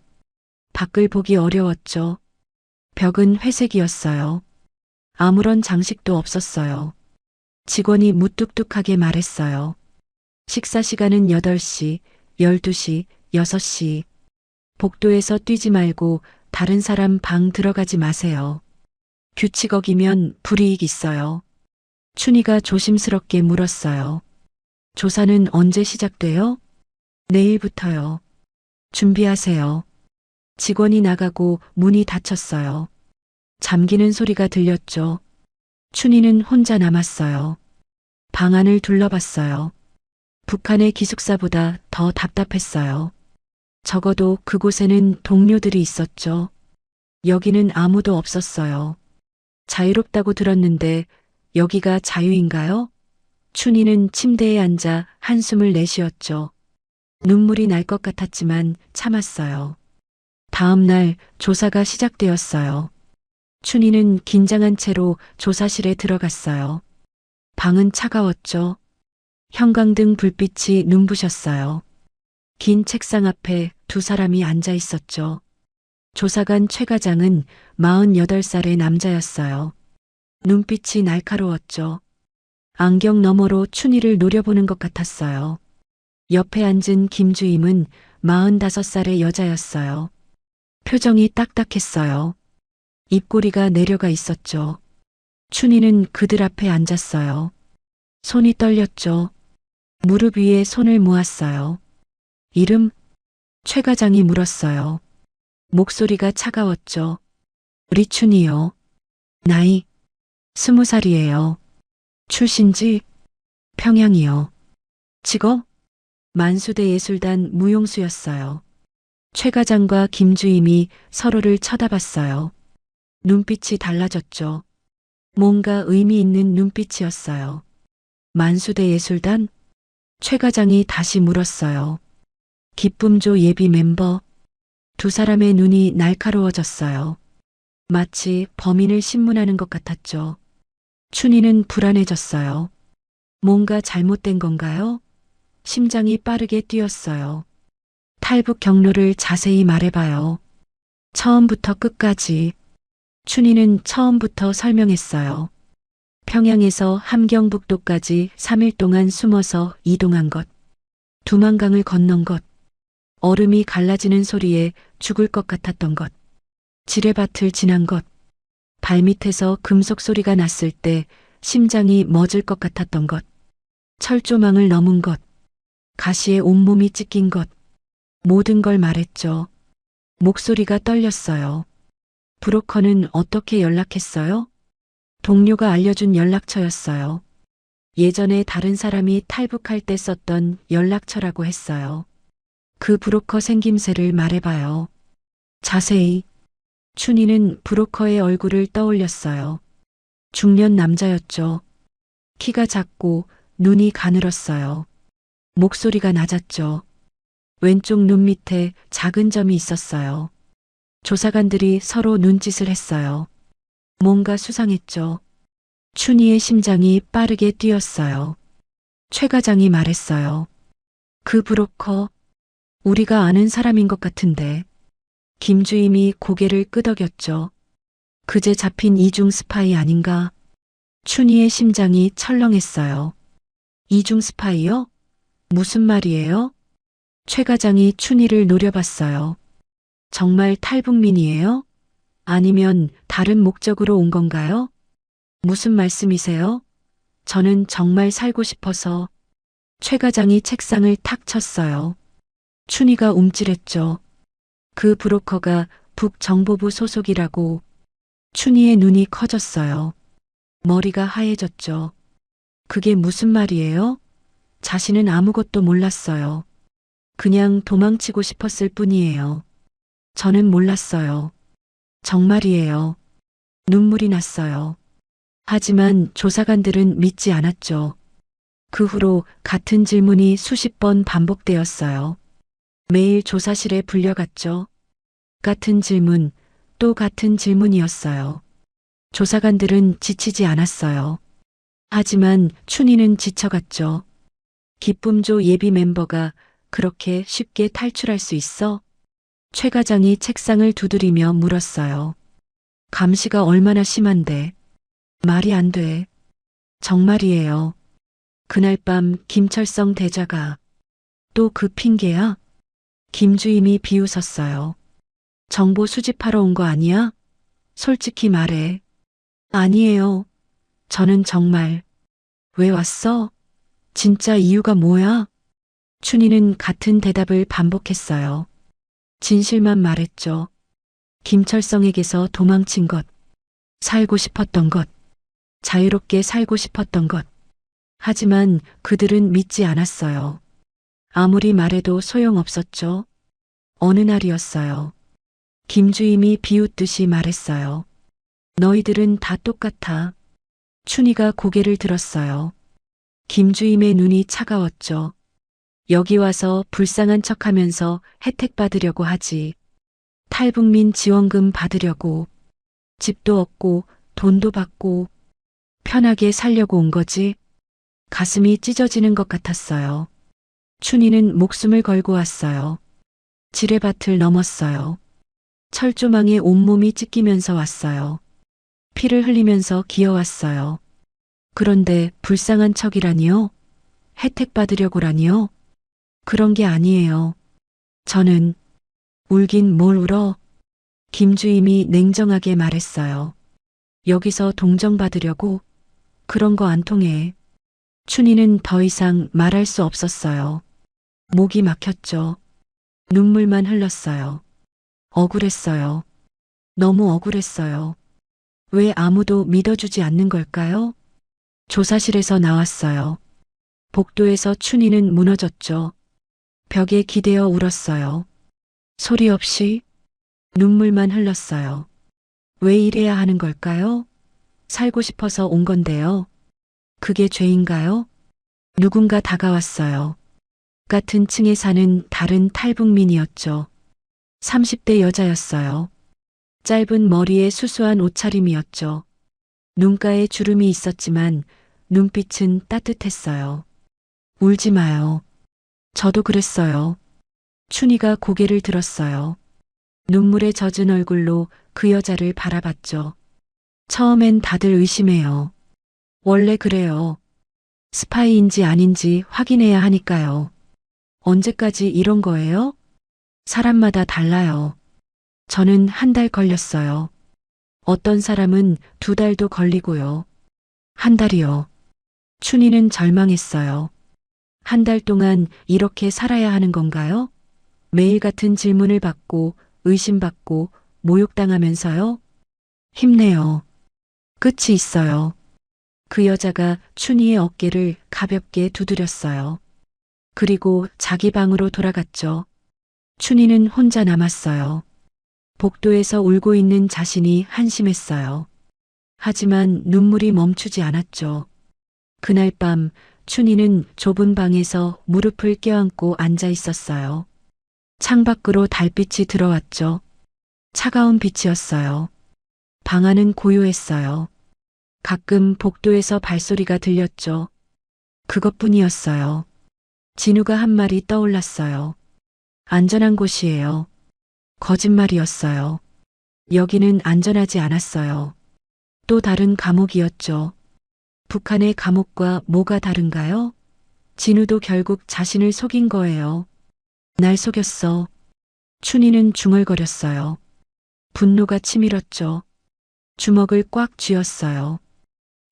밖을 보기 어려웠죠. 벽은 회색이었어요. 아무런 장식도 없었어요. 직원이 무뚝뚝하게 말했어요. 식사 시간은 8시, 12시, 6시. 복도에서 뛰지 말고 다른 사람 방 들어가지 마세요. 규칙 어기면 불이익 있어요. 춘희가 조심스럽게 물었어요. 조사는 언제 시작돼요? 내일부터요. 준비하세요. 직원이 나가고 문이 닫혔어요. 잠기는 소리가 들렸죠. 춘희는 혼자 남았어요. 방 안을 둘러봤어요. 북한의 기숙사보다 더 답답했어요. 적어도 그곳에는 동료들이 있었죠. 여기는 아무도 없었어요. 자유롭다고 들었는데 여기가 자유인가요? 춘희는 침대에 앉아 한숨을 내쉬었죠. 눈물이 날 것 같았지만 참았어요. 다음 날 조사가 시작되었어요. 춘희는 긴장한 채로 조사실에 들어갔어요. 방은 차가웠죠. 형광등 불빛이 눈부셨어요. 긴 책상 앞에 두 사람이 앉아 있었죠. 조사관 최 과장은 48살의 남자였어요. 눈빛이 날카로웠죠. 안경 너머로 춘희를 노려보는 것 같았어요. 옆에 앉은 김주임은 45살의 여자였어요. 표정이 딱딱했어요. 입꼬리가 내려가 있었죠. 춘희는 그들 앞에 앉았어요. 손이 떨렸죠. 무릎 위에 손을 모았어요. 이름? 최 과장이 물었어요. 목소리가 차가웠죠. 리춘이요. 나이? 20살이에요. 출신지? 평양이요. 직업? 만수대 예술단 무용수였어요. 최 과장과 김주임이 서로를 쳐다봤어요. 눈빛이 달라졌죠. 뭔가 의미 있는 눈빛이었어요. 만수대 예술단? 최 과장이 다시 물었어요. 기쁨조 예비 멤버? 두 사람의 눈이 날카로워졌어요. 마치 범인을 신문하는 것 같았죠. 춘희는 불안해졌어요. 뭔가 잘못된 건가요? 심장이 빠르게 뛰었어요. 탈북 경로를 자세히 말해봐요. 처음부터 끝까지. 춘희는 처음부터 설명했어요. 평양에서 함경북도까지 3일 동안 숨어서 이동한 것. 두만강을 건넌 것. 얼음이 갈라지는 소리에 죽을 것 같았던 것. 지뢰밭을 지난 것. 발밑에서 금속 소리가 났을 때 심장이 멎을 것 같았던 것. 철조망을 넘은 것. 가시에 온몸이 찢긴 것. 모든 걸 말했죠. 목소리가 떨렸어요. 브로커는 어떻게 연락했어요? 동료가 알려준 연락처였어요. 예전에 다른 사람이 탈북할 때 썼던 연락처라고 했어요. 그 브로커 생김새를 말해봐요. 자세히. 춘희는 브로커의 얼굴을 떠올렸어요. 중년 남자였죠. 키가 작고 눈이 가늘었어요. 목소리가 낮았죠. 왼쪽 눈 밑에 작은 점이 있었어요. 조사관들이 서로 눈짓을 했어요. 뭔가 수상했죠. 춘희의 심장이 빠르게 뛰었어요. 최 과장이 말했어요. 그 브로커, 우리가 아는 사람인 것 같은데. 김주임이 고개를 끄덕였죠. 그제 잡힌 이중 스파이 아닌가? 춘희의 심장이 철렁했어요. 이중 스파이요? 무슨 말이에요? 최 과장이 춘희를 노려봤어요. 정말 탈북민이에요? 아니면 다른 목적으로 온 건가요? 무슨 말씀이세요? 저는 정말 살고 싶어서. 최 과장이 책상을 탁 쳤어요. 춘희가 움찔했죠. 그 브로커가 북정보부 소속이라고. 춘희의 눈이 커졌어요. 머리가 하얘졌죠. 그게 무슨 말이에요? 자신은 아무것도 몰랐어요. 그냥 도망치고 싶었을 뿐이에요. 저는 몰랐어요. 정말이에요. 눈물이 났어요. 하지만 조사관들은 믿지 않았죠. 그 후로 같은 질문이 수십 번 반복되었어요. 매일 조사실에 불려갔죠. 같은 질문, 또 같은 질문이었어요. 조사관들은 지치지 않았어요. 하지만 춘희는 지쳐갔죠. 기쁨조 예비 멤버가 그렇게 쉽게 탈출할 수 있어? 최 과장이 책상을 두드리며 물었어요. 감시가 얼마나 심한데. 말이 안 돼. 정말이에요. 그날 밤 김철성 대자가. 또 그 핑계야? 김주임이 비웃었어요. 정보 수집하러 온 거 아니야? 솔직히 말해. 아니에요. 저는 정말. 왜 왔어? 진짜 이유가 뭐야? 춘희는 같은 대답을 반복했어요. 진실만 말했죠. 김철성에게서 도망친 것. 살고 싶었던 것. 자유롭게 살고 싶었던 것. 하지만 그들은 믿지 않았어요. 아무리 말해도 소용없었죠. 어느 날이었어요. 김주임이 비웃듯이 말했어요. 너희들은 다 똑같아. 춘희가 고개를 들었어요. 김주임의 눈이 차가웠죠. 여기 와서 불쌍한 척하면서 혜택 받으려고 하지. 탈북민 지원금 받으려고. 집도 얻고 돈도 받고 편하게 살려고 온 거지. 가슴이 찢어지는 것 같았어요. 춘희는 목숨을 걸고 왔어요. 지뢰밭을 넘었어요. 철조망에 온몸이 찢기면서 왔어요. 피를 흘리면서 기어왔어요. 그런데 불쌍한 척이라니요? 혜택 받으려고라니요? 그런 게 아니에요. 저는 울긴 뭘 울어? 김주임이 냉정하게 말했어요. 여기서 동정받으려고? 그런 거 안 통해. 춘희는 더 이상 말할 수 없었어요. 목이 막혔죠. 눈물만 흘렀어요. 억울했어요. 너무 억울했어요. 왜 아무도 믿어주지 않는 걸까요? 조사실에서 나왔어요. 복도에서 춘희는 무너졌죠. 벽에 기대어 울었어요. 소리 없이 눈물만 흘렀어요. 왜 이래야 하는 걸까요? 살고 싶어서 온 건데요. 그게 죄인가요? 누군가 다가왔어요. 같은 층에 사는 다른 탈북민이었죠. 30대 여자였어요. 짧은 머리에 수수한 옷차림이었죠. 눈가에 주름이 있었지만 눈빛은 따뜻했어요. 울지 마요. 저도 그랬어요. 춘희가 고개를 들었어요. 눈물에 젖은 얼굴로 그 여자를 바라봤죠. 처음엔 다들 의심해요. 원래 그래요. 스파이인지 아닌지 확인해야 하니까요. 언제까지 이런 거예요? 사람마다 달라요. 저는 한 달 걸렸어요. 어떤 사람은 2달도 걸리고요. 한 달이요. 춘희는 절망했어요. 한 달 동안 이렇게 살아야 하는 건가요? 매일 같은 질문을 받고 의심받고 모욕당하면서요? 힘내요. 끝이 있어요. 그 여자가 춘희의 어깨를 가볍게 두드렸어요. 그리고 자기 방으로 돌아갔죠. 춘희는 혼자 남았어요. 복도에서 울고 있는 자신이 한심했어요. 하지만 눈물이 멈추지 않았죠. 그날 밤 춘희는 좁은 방에서 무릎을 껴안고 앉아 있었어요. 창밖으로 달빛이 들어왔죠. 차가운 빛이었어요. 방 안은 고요했어요. 가끔 복도에서 발소리가 들렸죠. 그것뿐이었어요. 진우가 한 말이 떠올랐어요. 안전한 곳이에요. 거짓말이었어요. 여기는 안전하지 않았어요. 또 다른 감옥이었죠. 북한의 감옥과 뭐가 다른가요? 진우도 결국 자신을 속인 거예요. 날 속였어. 춘희는 중얼거렸어요. 분노가 치밀었죠. 주먹을 꽉 쥐었어요.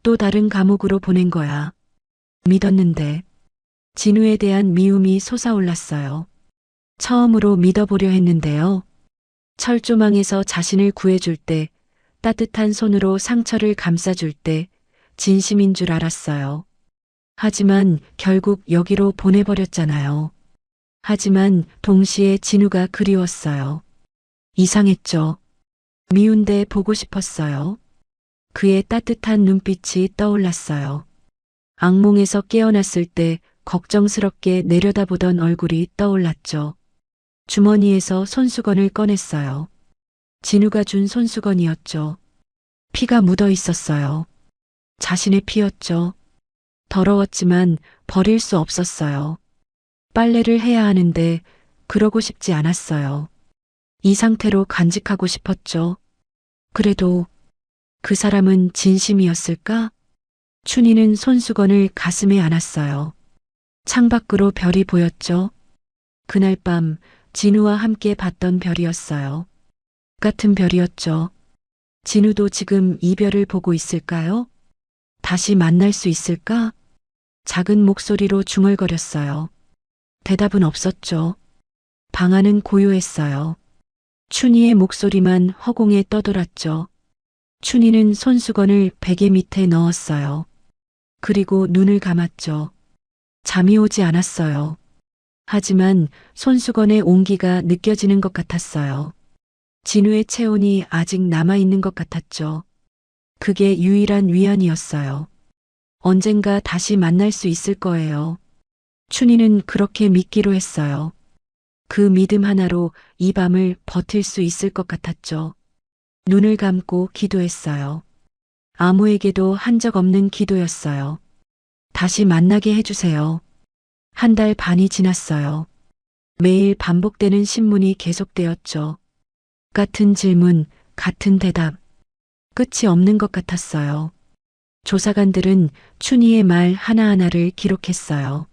또 다른 감옥으로 보낸 거야. 믿었는데. 진우에 대한 미움이 솟아올랐어요. 처음으로 믿어보려 했는데요. 철조망에서 자신을 구해줄 때, 따뜻한 손으로 상처를 감싸줄 때, 진심인 줄 알았어요. 하지만 결국 여기로 보내버렸잖아요. 하지만 동시에 진우가 그리웠어요. 이상했죠. 미운데 보고 싶었어요. 그의 따뜻한 눈빛이 떠올랐어요. 악몽에서 깨어났을 때 걱정스럽게 내려다보던 얼굴이 떠올랐죠. 주머니에서 손수건을 꺼냈어요. 진우가 준 손수건이었죠. 피가 묻어 있었어요. 자신의 피였죠. 더러웠지만 버릴 수 없었어요. 빨래를 해야 하는데 그러고 싶지 않았어요. 이 상태로 간직하고 싶었죠. 그래도 그 사람은 진심이었을까? 춘희는 손수건을 가슴에 안았어요. 창밖으로 별이 보였죠. 그날 밤 진우와 함께 봤던 별이었어요. 같은 별이었죠. 진우도 지금 이 별을 보고 있을까요? 다시 만날 수 있을까? 작은 목소리로 중얼거렸어요. 대답은 없었죠. 방 안은 고요했어요. 춘희의 목소리만 허공에 떠돌았죠. 춘희는 손수건을 베개 밑에 넣었어요. 그리고 눈을 감았죠. 잠이 오지 않았어요. 하지만 손수건의 온기가 느껴지는 것 같았어요. 진우의 체온이 아직 남아있는 것 같았죠. 그게 유일한 위안이었어요. 언젠가 다시 만날 수 있을 거예요. 춘희는 그렇게 믿기로 했어요. 그 믿음 하나로 이 밤을 버틸 수 있을 것 같았죠. 눈을 감고 기도했어요. 아무에게도 한 적 없는 기도였어요. 다시 만나게 해주세요. 한 달 반이 지났어요. 매일 반복되는 신문이 계속되었죠. 같은 질문, 같은 대답. 끝이 없는 것 같았어요. 조사관들은 춘희의 말 하나하나를 기록했어요.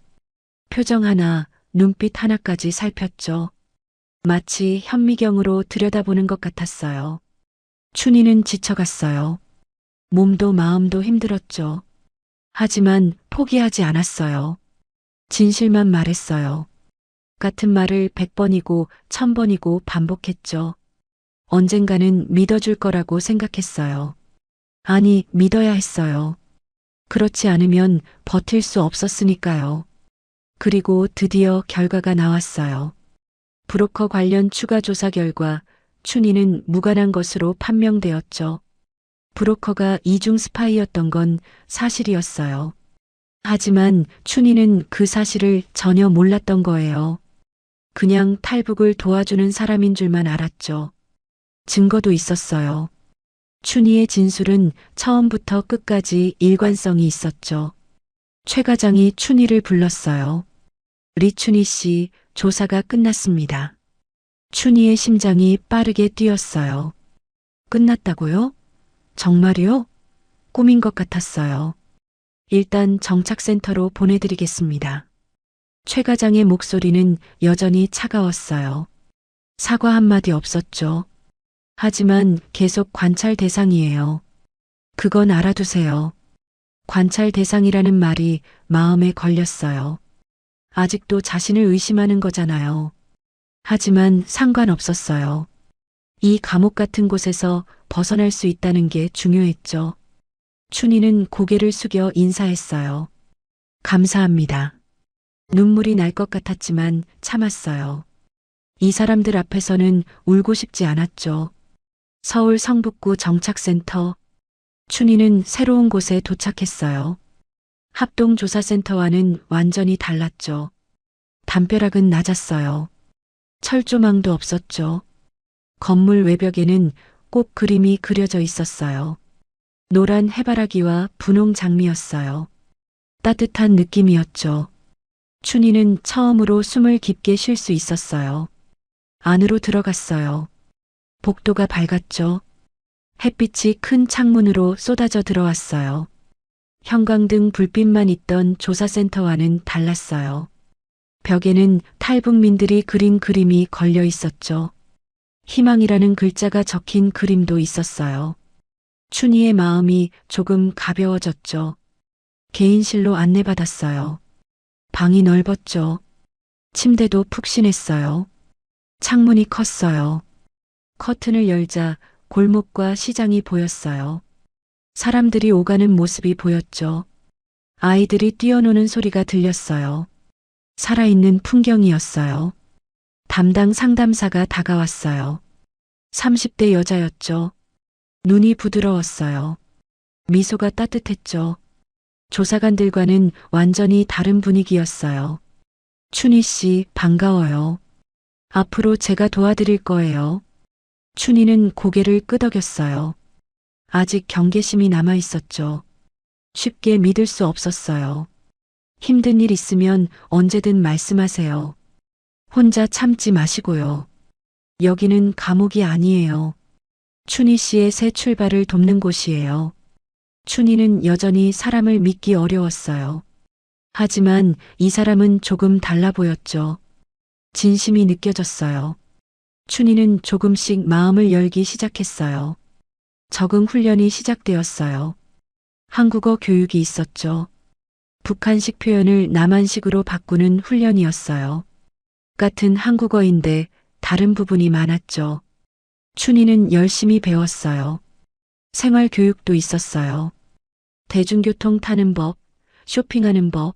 표정 하나, 눈빛 하나까지 살폈죠. 마치 현미경으로 들여다보는 것 같았어요. 춘희는 지쳐갔어요. 몸도 마음도 힘들었죠. 하지만 포기하지 않았어요. 진실만 말했어요. 같은 말을 100번이고 1000번이고 반복했죠. 언젠가는 믿어줄 거라고 생각했어요. 아니, 믿어야 했어요. 그렇지 않으면 버틸 수 없었으니까요. 그리고 드디어 결과가 나왔어요. 브로커 관련 추가 조사 결과 춘희는 무관한 것으로 판명되었죠. 브로커가 이중 스파이였던 건 사실이었어요. 하지만 춘희는 그 사실을 전혀 몰랐던 거예요. 그냥 탈북을 도와주는 사람인 줄만 알았죠. 증거도 있었어요. 춘희의 진술은 처음부터 끝까지 일관성이 있었죠. 최 과장이 춘희를 불렀어요. 리춘희 씨, 조사가 끝났습니다. 춘희의 심장이 빠르게 뛰었어요. 끝났다고요? 정말이요? 꿈인 것 같았어요. 일단 정착센터로 보내드리겠습니다. 최 과장의 목소리는 여전히 차가웠어요. 사과 한마디 없었죠. 하지만 계속 관찰 대상이에요. 그건 알아두세요. 관찰 대상이라는 말이 마음에 걸렸어요. 아직도 자신을 의심하는 거잖아요. 하지만 상관없었어요. 이 감옥 같은 곳에서 벗어날 수 있다는 게 중요했죠. 춘희는 고개를 숙여 인사했어요. 감사합니다. 눈물이 날 것 같았지만 참았어요. 이 사람들 앞에서는 울고 싶지 않았죠. 서울 성북구 정착센터. 춘희는 새로운 곳에 도착했어요. 합동조사센터와는 완전히 달랐죠. 담벼락은 낮았어요. 철조망도 없었죠. 건물 외벽에는 꼭 그림이 그려져 있었어요. 노란 해바라기와 분홍 장미였어요. 따뜻한 느낌이었죠. 춘희는 처음으로 숨을 깊게 쉴 수 있었어요. 안으로 들어갔어요. 복도가 밝았죠. 햇빛이 큰 창문으로 쏟아져 들어왔어요. 형광등 불빛만 있던 조사센터와는 달랐어요. 벽에는 탈북민들이 그린 그림이 걸려 있었죠. 희망이라는 글자가 적힌 그림도 있었어요. 춘희의 마음이 조금 가벼워졌죠. 개인실로 안내받았어요. 방이 넓었죠. 침대도 푹신했어요. 창문이 컸어요. 커튼을 열자 골목과 시장이 보였어요. 사람들이 오가는 모습이 보였죠. 아이들이 뛰어노는 소리가 들렸어요. 살아있는 풍경이었어요. 담당 상담사가 다가왔어요. 30대 여자였죠. 눈이 부드러웠어요. 미소가 따뜻했죠. 조사관들과는 완전히 다른 분위기였어요. 춘희 씨, 반가워요. 앞으로 제가 도와드릴 거예요. 춘희는 고개를 끄덕였어요. 아직 경계심이 남아 있었죠. 쉽게 믿을 수 없었어요. 힘든 일 있으면 언제든 말씀하세요. 혼자 참지 마시고요. 여기는 감옥이 아니에요. 춘희 씨의 새 출발을 돕는 곳이에요. 춘희는 여전히 사람을 믿기 어려웠어요. 하지만 이 사람은 조금 달라 보였죠. 진심이 느껴졌어요. 춘희는 조금씩 마음을 열기 시작했어요. 적응 훈련이 시작되었어요. 한국어 교육이 있었죠. 북한식 표현을 남한식으로 바꾸는 훈련이었어요. 같은 한국어인데 다른 부분이 많았죠. 춘희는 열심히 배웠어요. 생활 교육도 있었어요. 대중교통 타는 법, 쇼핑하는 법,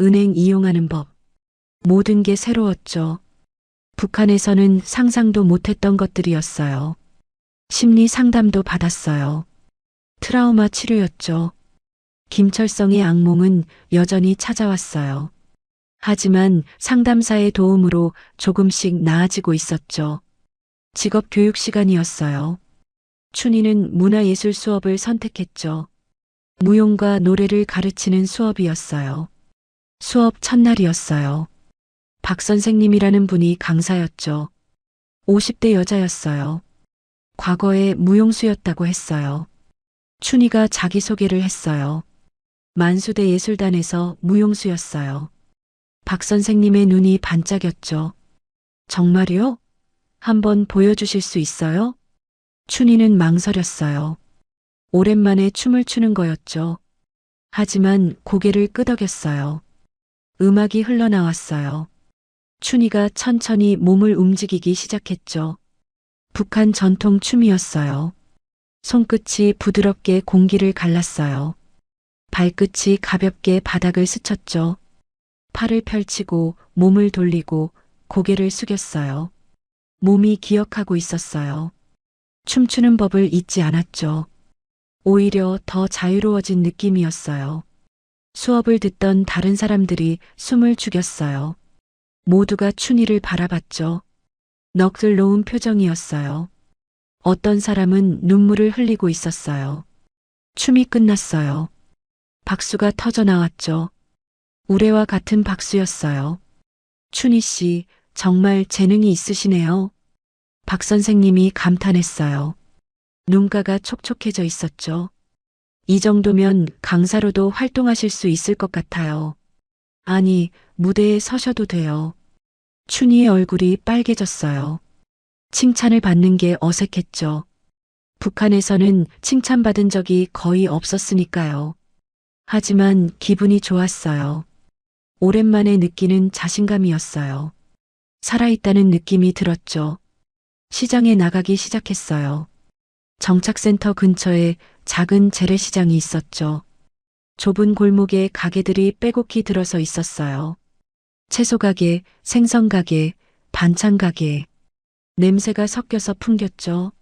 은행 이용하는 법. 모든 게 새로웠죠. 북한에서는 상상도 못했던 것들이었어요. 심리 상담도 받았어요. 트라우마 치료였죠. 김철성의 악몽은 여전히 찾아왔어요. 하지만 상담사의 도움으로 조금씩 나아지고 있었죠. 직업 교육 시간이었어요. 춘희는 문화예술 수업을 선택했죠. 무용과 노래를 가르치는 수업이었어요. 수업 첫날이었어요. 박 선생님이라는 분이 강사였죠. 50대 여자였어요. 과거에 무용수였다고 했어요. 춘희가 자기소개를 했어요. 만수대 예술단에서 무용수였어요. 박 선생님의 눈이 반짝였죠. 정말요? 한번 보여주실 수 있어요? 춘희는 망설였어요. 오랜만에 춤을 추는 거였죠. 하지만 고개를 끄덕였어요. 음악이 흘러나왔어요. 춘희가 천천히 몸을 움직이기 시작했죠. 북한 전통 춤이었어요. 손끝이 부드럽게 공기를 갈랐어요. 발끝이 가볍게 바닥을 스쳤죠. 팔을 펼치고 몸을 돌리고 고개를 숙였어요. 몸이 기억하고 있었어요. 춤추는 법을 잊지 않았죠. 오히려 더 자유로워진 느낌이었어요. 수업을 듣던 다른 사람들이 숨을 죽였어요. 모두가 춘희를 바라봤죠. 넋을 놓은 표정이었어요. 어떤 사람은 눈물을 흘리고 있었어요. 춤이 끝났어요. 박수가 터져 나왔죠. 우레와 같은 박수였어요. 춘희 씨, 정말 재능이 있으시네요. 박 선생님이 감탄했어요. 눈가가 촉촉해져 있었죠. 이 정도면 강사로도 활동하실 수 있을 것 같아요. 아니, 무대에 서셔도 돼요. 춘희의 얼굴이 빨개졌어요. 칭찬을 받는 게 어색했죠. 북한에서는 칭찬받은 적이 거의 없었으니까요. 하지만 기분이 좋았어요. 오랜만에 느끼는 자신감이었어요. 살아있다는 느낌이 들었죠. 시장에 나가기 시작했어요. 정착센터 근처에 작은 재래시장이 있었죠. 좁은 골목에 가게들이 빼곡히 들어서 있었어요. 채소가게, 생선가게, 반찬가게. 냄새가 섞여서 풍겼죠.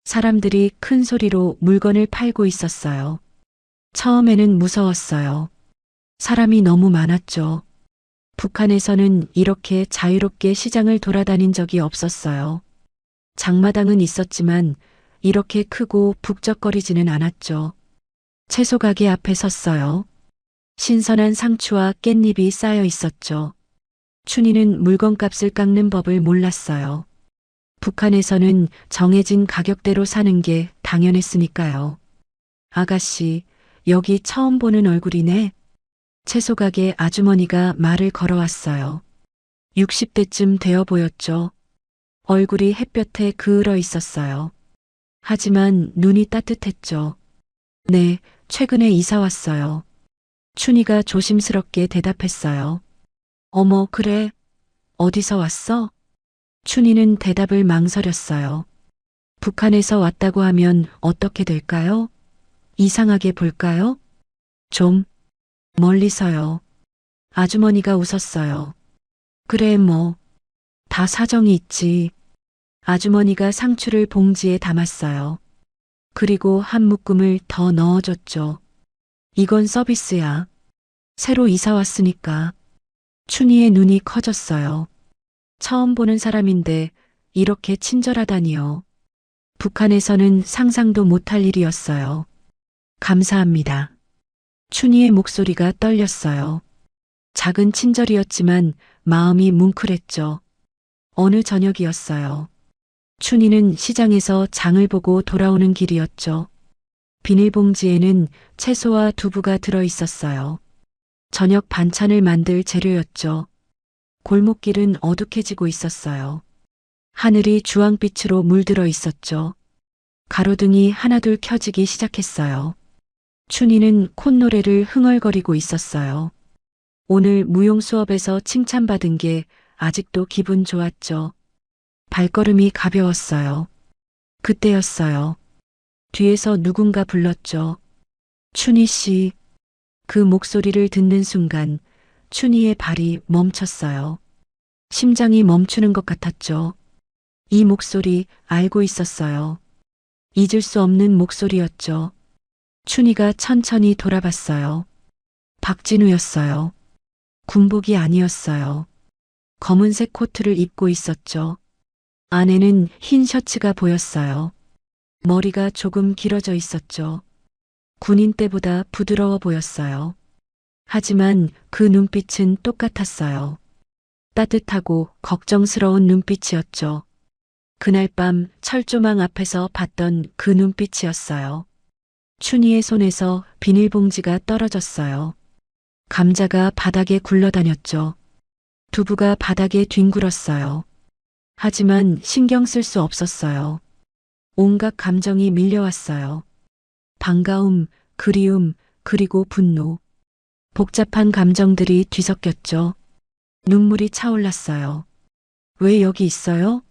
사람들이 큰 소리로 물건을 팔고 있었어요. 처음에는 무서웠어요. 사람이 너무 많았죠. 북한에서는 이렇게 자유롭게 시장을 돌아다닌 적이 없었어요. 장마당은 있었지만 이렇게 크고 북적거리지는 않았죠. 채소 가게 앞에 섰어요. 신선한 상추와 깻잎이 쌓여 있었죠. 춘희는 물건값을 깎는 법을 몰랐어요. 북한에서는 정해진 가격대로 사는 게 당연했으니까요. 아가씨, 여기 처음 보는 얼굴이네. 채소 가게 아주머니가 말을 걸어왔어요. 60대쯤 되어 보였죠. 얼굴이 햇볕에 그을어 있었어요. 하지만 눈이 따뜻했죠. 네, 최근에 이사 왔어요. 춘희가 조심스럽게 대답했어요. 어머, 그래? 어디서 왔어? 춘희는 대답을 망설였어요. 북한에서 왔다고 하면 어떻게 될까요? 이상하게 볼까요? 좀 멀리서요. 아주머니가 웃었어요. 그래, 뭐, 다 사정이 있지. 아주머니가 상추를 봉지에 담았어요. 그리고 한 묶음을 더 넣어줬죠. 이건 서비스야. 새로 이사 왔으니까. 춘희의 눈이 커졌어요. 처음 보는 사람인데 이렇게 친절하다니요. 북한에서는 상상도 못할 일이었어요. 감사합니다. 춘희의 목소리가 떨렸어요. 작은 친절이었지만 마음이 뭉클했죠. 어느 저녁이었어요. 춘희는 시장에서 장을 보고 돌아오는 길이었죠. 비닐봉지에는 채소와 두부가 들어 있었어요. 저녁 반찬을 만들 재료였죠. 골목길은 어둑해지고 있었어요. 하늘이 주황빛으로 물들어 있었죠. 가로등이 하나둘 켜지기 시작했어요. 춘희는 콧노래를 흥얼거리고 있었어요. 오늘 무용 수업에서 칭찬받은 게 아직도 기분 좋았죠. 발걸음이 가벼웠어요. 그때였어요. 뒤에서 누군가 불렀죠. 춘희 씨. 그 목소리를 듣는 순간 춘희의 발이 멈췄어요. 심장이 멈추는 것 같았죠. 이 목소리 알고 있었어요. 잊을 수 없는 목소리였죠. 춘희가 천천히 돌아봤어요. 박진우였어요. 군복이 아니었어요. 검은색 코트를 입고 있었죠. 안에는 흰 셔츠가 보였어요. 머리가 조금 길어져 있었죠. 군인 때보다 부드러워 보였어요. 하지만 그 눈빛은 똑같았어요. 따뜻하고 걱정스러운 눈빛이었죠. 그날 밤 철조망 앞에서 봤던 그 눈빛이었어요. 춘희의 손에서 비닐봉지가 떨어졌어요. 감자가 바닥에 굴러다녔죠. 두부가 바닥에 뒹굴었어요. 하지만 신경 쓸 수 없었어요. 온갖 감정이 밀려왔어요. 반가움, 그리움, 그리고 분노. 복잡한 감정들이 뒤섞였죠. 눈물이 차올랐어요. 왜 여기 있어요?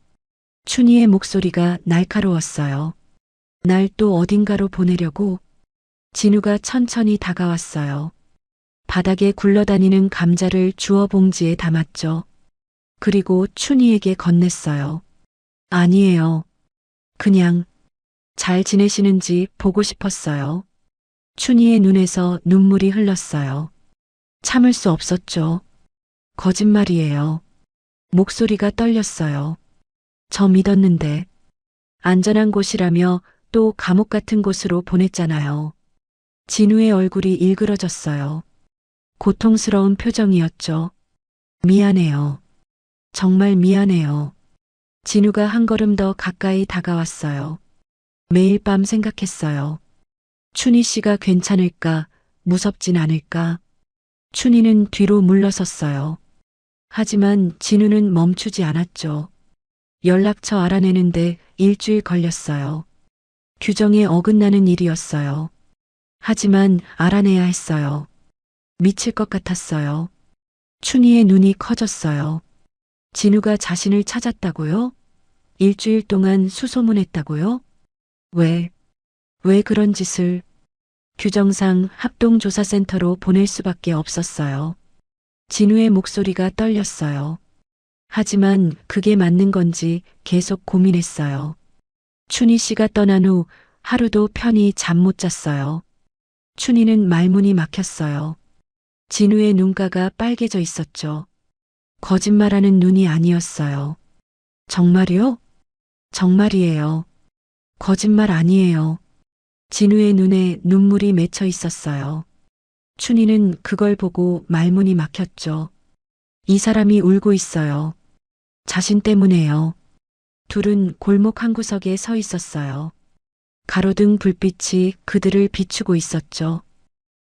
춘희의 목소리가 날카로웠어요. 날 또 어딘가로 보내려고? 진우가 천천히 다가왔어요. 바닥에 굴러다니는 감자를 주워 봉지에 담았죠. 그리고 춘희에게 건넸어요. 아니에요. 그냥 잘 지내시는지 보고 싶었어요. 춘희의 눈에서 눈물이 흘렀어요. 참을 수 없었죠. 거짓말이에요. 목소리가 떨렸어요. 저 믿었는데 안전한 곳이라며 또 감옥 같은 곳으로 보냈잖아요. 진우의 얼굴이 일그러졌어요. 고통스러운 표정이었죠. 미안해요. 정말 미안해요. 진우가 한 걸음 더 가까이 다가왔어요. 매일 밤 생각했어요. 춘희 씨가 괜찮을까, 무섭진 않을까. 춘희는 뒤로 물러섰어요. 하지만 진우는 멈추지 않았죠. 연락처 알아내는데 일주일 걸렸어요. 규정에 어긋나는 일이었어요. 하지만 알아내야 했어요. 미칠 것 같았어요. 춘희의 눈이 커졌어요. 진우가 자신을 찾았다고요? 일주일 동안 수소문했다고요? 왜 그런 짓을? 규정상 합동조사센터로 보낼 수밖에 없었어요. 진우의 목소리가 떨렸어요. 하지만 그게 맞는 건지 계속 고민했어요. 춘희 씨가 떠난 후 하루도 편히 잠 못 잤어요. 춘희는 말문이 막혔어요. 진우의 눈가가 빨개져 있었죠. 거짓말하는 눈이 아니었어요. 정말이요? 정말이에요. 거짓말 아니에요. 진우의 눈에 눈물이 맺혀 있었어요. 춘희는 그걸 보고 말문이 막혔죠. 이 사람이 울고 있어요. 자신 때문에요. 둘은 골목 한 구석에 서 있었어요. 가로등 불빛이 그들을 비추고 있었죠.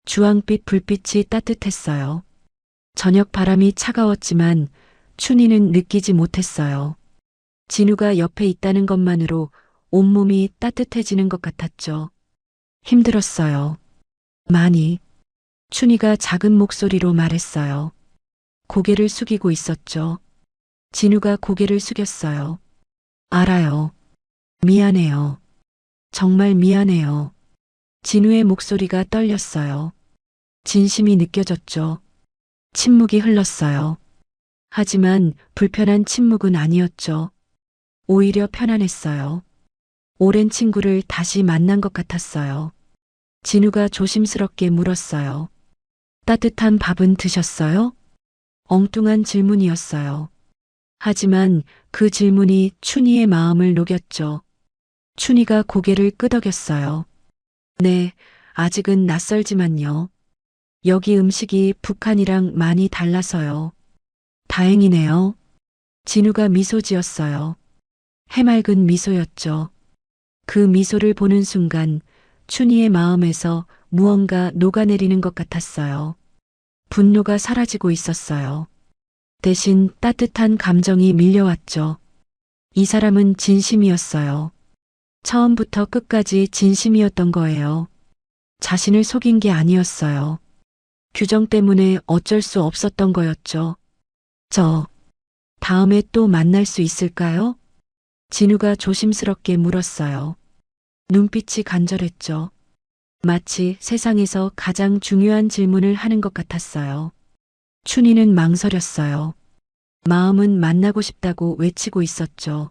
주황빛 불빛이 따뜻했어요. 저녁 바람이 차가웠지만 춘희는 느끼지 못했어요. 진우가 옆에 있다는 것만으로 온몸이 따뜻해지는 것 같았죠. 힘들었어요. 많이. 춘희가 작은 목소리로 말했어요. 고개를 숙이고 있었죠. 진우가 고개를 숙였어요. 알아요. 미안해요. 정말 미안해요. 진우의 목소리가 떨렸어요. 진심이 느껴졌죠. 침묵이 흘렀어요. 하지만 불편한 침묵은 아니었죠. 오히려 편안했어요. 오랜 친구를 다시 만난 것 같았어요. 진우가 조심스럽게 물었어요. 따뜻한 밥은 드셨어요? 엉뚱한 질문이었어요. 하지만 그 질문이 춘희의 마음을 녹였죠. 춘희가 고개를 끄덕였어요. 네, 아직은 낯설지만요. 여기 음식이 북한이랑 많이 달라서요. 다행이네요. 진우가 미소 지었어요. 해맑은 미소였죠. 그 미소를 보는 순간 춘희의 마음에서 무언가 녹아내리는 것 같았어요. 분노가 사라지고 있었어요. 대신 따뜻한 감정이 밀려왔죠. 이 사람은 진심이었어요. 처음부터 끝까지 진심이었던 거예요. 자신을 속인 게 아니었어요. 규정 때문에 어쩔 수 없었던 거였죠. 다음에 또 만날 수 있을까요? 진우가 조심스럽게 물었어요. 눈빛이 간절했죠. 마치 세상에서 가장 중요한 질문을 하는 것 같았어요. 춘희는 망설였어요. 마음은 만나고 싶다고 외치고 있었죠.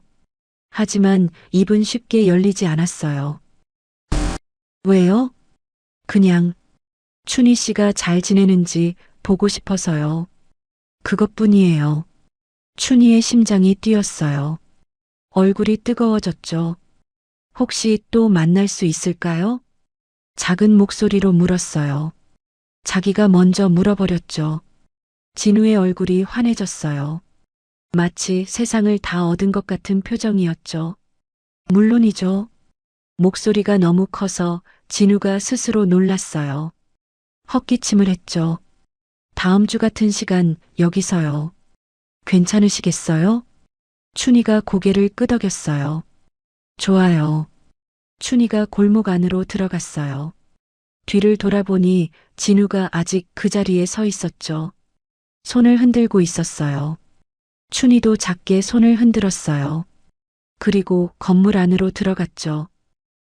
하지만 입은 쉽게 열리지 않았어요. 왜요? 그냥 춘희 씨가 잘 지내는지 보고 싶어서요. 그것뿐이에요. 춘희의 심장이 뛰었어요. 얼굴이 뜨거워졌죠. 혹시 또 만날 수 있을까요? 작은 목소리로 물었어요. 자기가 먼저 물어버렸죠. 진우의 얼굴이 환해졌어요. 마치 세상을 다 얻은 것 같은 표정이었죠. 물론이죠. 목소리가 너무 커서 진우가 스스로 놀랐어요. 헛기침을 했죠. 다음 주 같은 시간 여기서요. 괜찮으시겠어요? 춘희가 고개를 끄덕였어요. 좋아요. 춘희가 골목 안으로 들어갔어요. 뒤를 돌아보니 진우가 아직 그 자리에 서 있었죠. 손을 흔들고 있었어요. 춘희도 작게 손을 흔들었어요. 그리고 건물 안으로 들어갔죠.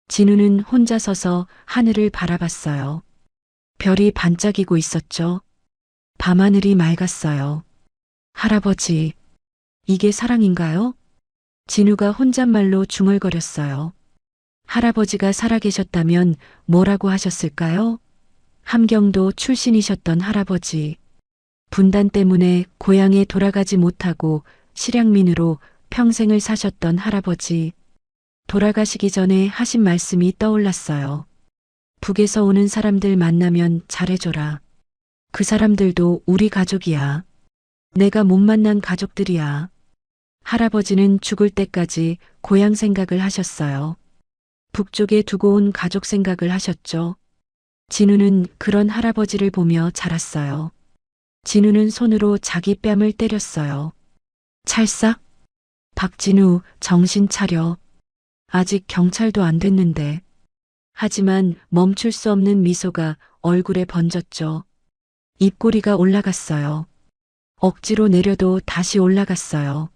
진우는 혼자 서서 하늘을 바라봤어요. 별이 반짝이고 있었죠. 밤하늘이 맑았어요. 할아버지, 이게 사랑인가요? 진우가 혼잣말로 중얼거렸어요. 할아버지가 살아계셨다면 뭐라고 하셨을까요? 함경도 출신이셨던 할아버지. 분단 때문에 고향에 돌아가지 못하고 실향민으로 평생을 사셨던 할아버지. 돌아가시기 전에 하신 말씀이 떠올랐어요. 북에서 오는 사람들 만나면 잘해줘라. 그 사람들도 우리 가족이야. 내가 못 만난 가족들이야. 할아버지는 죽을 때까지 고향 생각을 하셨어요. 북쪽에 두고 온 가족 생각을 하셨죠. 진우는 그런 할아버지를 보며 자랐어요. 진우는 손으로 자기 뺨을 때렸어요. 찰싹. 박진우, 정신 차려. 아직 경찰도 안 됐는데. 하지만 멈출 수 없는 미소가 얼굴에 번졌죠. 입꼬리가 올라갔어요. 억지로 내려도 다시 올라갔어요.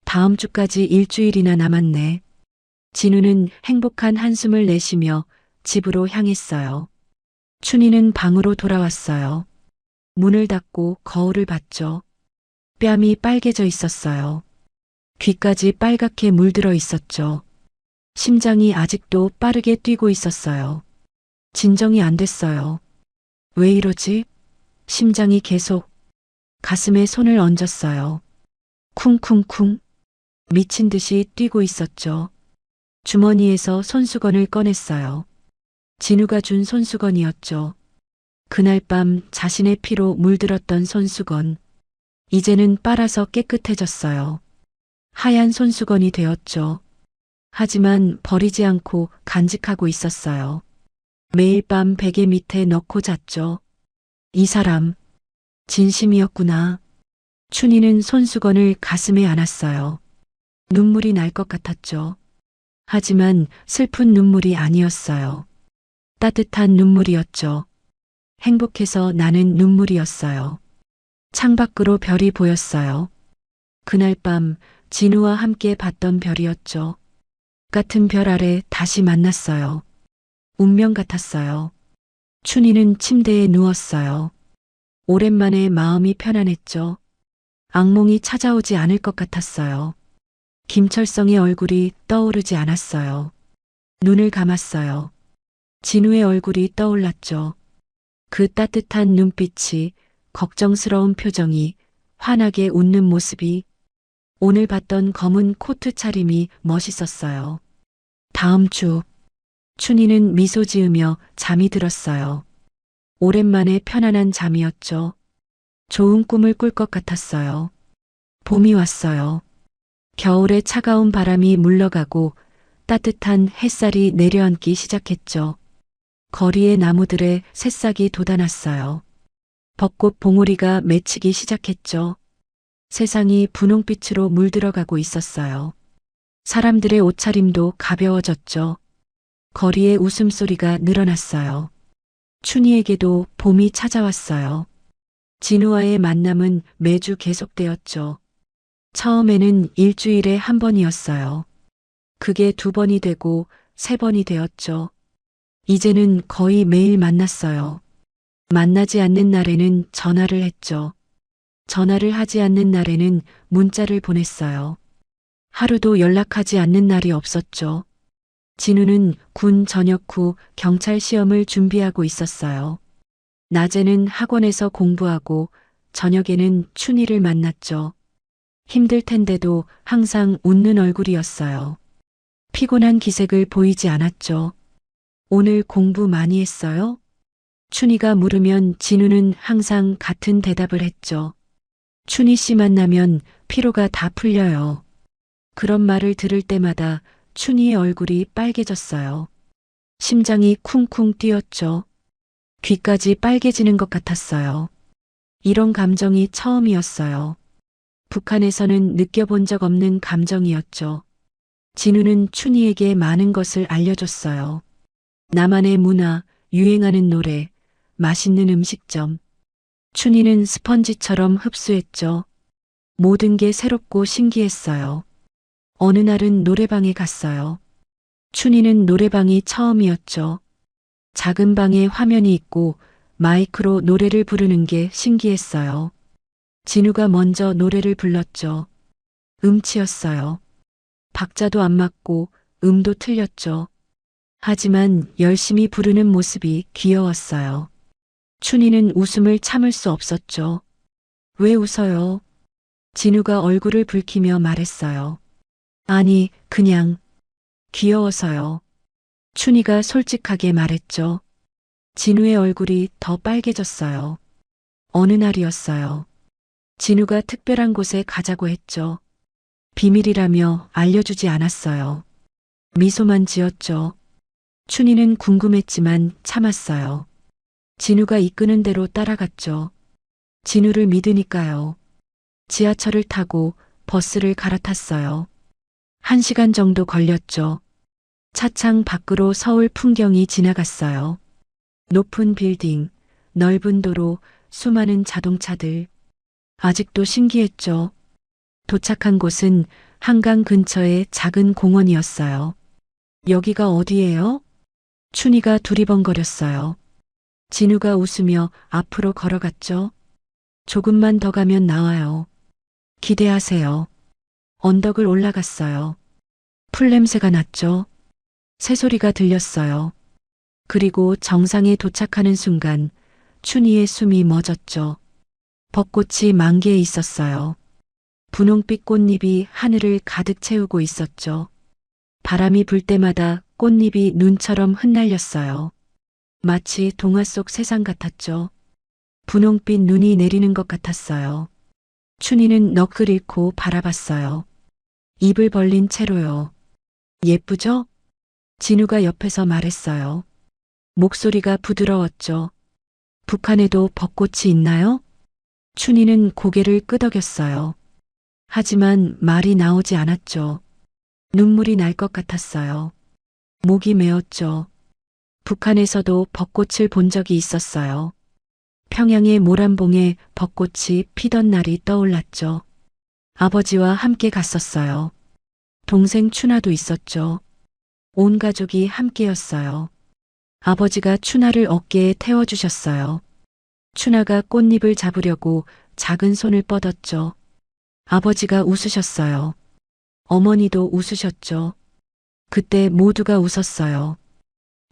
다음 주까지 일주일이나 남았네. 진우는 행복한 한숨을 내쉬며 집으로 향했어요. 춘희는 방으로 돌아왔어요. 문을 닫고 거울을 봤죠. 뺨이 빨개져 있었어요. 귀까지 빨갛게 물들어 있었죠. 심장이 아직도 빠르게 뛰고 있었어요. 진정이 안 됐어요. 왜 이러지? 심장이 계속 가슴에 손을 얹었어요. 쿵쿵쿵. 미친 듯이 뛰고 있었죠. 주머니에서 손수건을 꺼냈어요. 진우가 준 손수건이었죠. 그날 밤 자신의 피로 물들었던 손수건. 이제는 빨아서 깨끗해졌어요. 하얀 손수건이 되었죠. 하지만 버리지 않고 간직하고 있었어요. 매일 밤 베개 밑에 넣고 잤죠. 이 사람, 진심이었구나. 춘희는 손수건을 가슴에 안았어요. 눈물이 날 것 같았죠. 하지만 슬픈 눈물이 아니었어요. 따뜻한 눈물이었죠. 행복해서 나는 눈물이었어요. 창밖으로 별이 보였어요. 그날 밤 진우와 함께 봤던 별이었죠. 같은 별 아래 다시 만났어요. 운명 같았어요. 춘희는 침대에 누웠어요. 오랜만에 마음이 편안했죠. 악몽이 찾아오지 않을 것 같았어요. 김철성의 얼굴이 떠오르지 않았어요. 눈을 감았어요. 진우의 얼굴이 떠올랐죠. 그 따뜻한 눈빛이, 걱정스러운 표정이, 환하게 웃는 모습이, 오늘 봤던 검은 코트 차림이 멋있었어요. 다음 주, 춘희는 미소 지으며 잠이 들었어요. 오랜만에 편안한 잠이었죠. 좋은 꿈을 꿀 것 같았어요. 봄이 왔어요. 겨울의 차가운 바람이 물러가고 따뜻한 햇살이 내려앉기 시작했죠. 거리의 나무들의 새싹이 돋아났어요. 벚꽃 봉우리가 맺히기 시작했죠. 세상이 분홍빛으로 물들어가고 있었어요. 사람들의 옷차림도 가벼워졌죠. 거리의 웃음소리가 늘어났어요. 춘희에게도 봄이 찾아왔어요. 진우와의 만남은 매주 계속되었죠. 처음에는 일주일에 한 번이었어요. 그게 2번이 되고 3번이 되었죠. 이제는 거의 매일 만났어요. 만나지 않는 날에는 전화를 했죠. 전화를 하지 않는 날에는 문자를 보냈어요. 하루도 연락하지 않는 날이 없었죠. 진우는 군 전역 후 경찰 시험을 준비하고 있었어요. 낮에는 학원에서 공부하고 저녁에는 춘희를 만났죠. 힘들 텐데도 항상 웃는 얼굴이었어요. 피곤한 기색을 보이지 않았죠. 오늘 공부 많이 했어요? 춘희가 물으면 진우는 항상 같은 대답을 했죠. 춘희 씨 만나면 피로가 다 풀려요. 그런 말을 들을 때마다 춘희의 얼굴이 빨개졌어요. 심장이 쿵쿵 뛰었죠. 귀까지 빨개지는 것 같았어요. 이런 감정이 처음이었어요. 북한에서는 느껴본 적 없는 감정이었죠. 진우는 춘희에게 많은 것을 알려줬어요. 나만의 문화, 유행하는 노래, 맛있는 음식점. 춘희는 스펀지처럼 흡수했죠. 모든 게 새롭고 신기했어요. 어느 날은 노래방에 갔어요. 춘희는 노래방이 처음이었죠. 작은 방에 화면이 있고 마이크로 노래를 부르는 게 신기했어요. 진우가 먼저 노래를 불렀죠. 음치였어요. 박자도 안 맞고 음도 틀렸죠. 하지만 열심히 부르는 모습이 귀여웠어요. 춘희는 웃음을 참을 수 없었죠. 왜 웃어요? 진우가 얼굴을 붉히며 말했어요. 아니, 그냥 귀여워서요. 춘희가 솔직하게 말했죠. 진우의 얼굴이 더 빨개졌어요. 어느 날이었어요. 진우가 특별한 곳에 가자고 했죠. 비밀이라며 알려주지 않았어요. 미소만 지었죠. 춘희는 궁금했지만 참았어요. 진우가 이끄는 대로 따라갔죠. 진우를 믿으니까요. 지하철을 타고 버스를 갈아탔어요. 1시간 정도 걸렸죠. 차창 밖으로 서울 풍경이 지나갔어요. 높은 빌딩, 넓은 도로, 수많은 자동차들. 아직도 신기했죠. 도착한 곳은 한강 근처의 작은 공원이었어요. 여기가 어디예요? 춘희가 두리번거렸어요. 진우가 웃으며 앞으로 걸어갔죠. 조금만 더 가면 나와요. 기대하세요. 언덕을 올라갔어요. 풀냄새가 났죠. 새소리가 들렸어요. 그리고 정상에 도착하는 순간 춘희의 숨이 멎었죠. 벚꽃이 만개해 있었어요. 분홍빛 꽃잎이 하늘을 가득 채우고 있었죠. 바람이 불 때마다 꽃잎이 눈처럼 흩날렸어요. 마치 동화 속 세상 같았죠. 분홍빛 눈이 내리는 것 같았어요. 춘희는 넋을 잃고 바라봤어요. 입을 벌린 채로요. 예쁘죠? 진우가 옆에서 말했어요. 목소리가 부드러웠죠. 북한에도 벚꽃이 있나요? 춘희는 고개를 끄덕였어요. 하지만 말이 나오지 않았죠. 눈물이 날 것 같았어요. 목이 메었죠. 북한에서도 벚꽃을 본 적이 있었어요. 평양의 모란봉에 벚꽃이 피던 날이 떠올랐죠. 아버지와 함께 갔었어요. 동생 춘하도 있었죠. 온 가족이 함께였어요. 아버지가 춘하를 어깨에 태워주셨어요. 춘하가 꽃잎을 잡으려고 작은 손을 뻗었죠. 아버지가 웃으셨어요. 어머니도 웃으셨죠. 그때 모두가 웃었어요.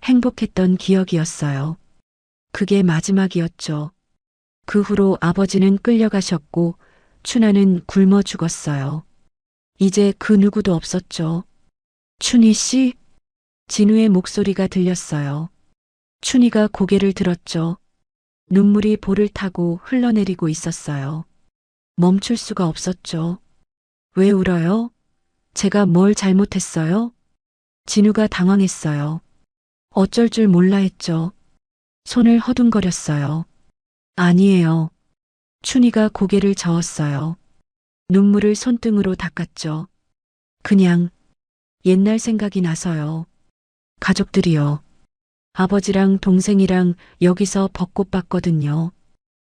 행복했던 기억이었어요. 그게 마지막이었죠. 그 후로 아버지는 끌려가셨고 춘하는 굶어 죽었어요. 이제 그 누구도 없었죠. 춘희 씨? 진우의 목소리가 들렸어요. 춘희가 고개를 들었죠. 눈물이 볼을 타고 흘러내리고 있었어요. 멈출 수가 없었죠. 왜 울어요? 제가 뭘 잘못했어요? 진우가 당황했어요. 어쩔 줄 몰라 했죠. 손을 허둥거렸어요. 아니에요. 춘희가 고개를 저었어요. 눈물을 손등으로 닦았죠. 그냥 옛날 생각이 나서요. 가족들이요. 아버지랑 동생이랑 여기서 벚꽃 봤거든요.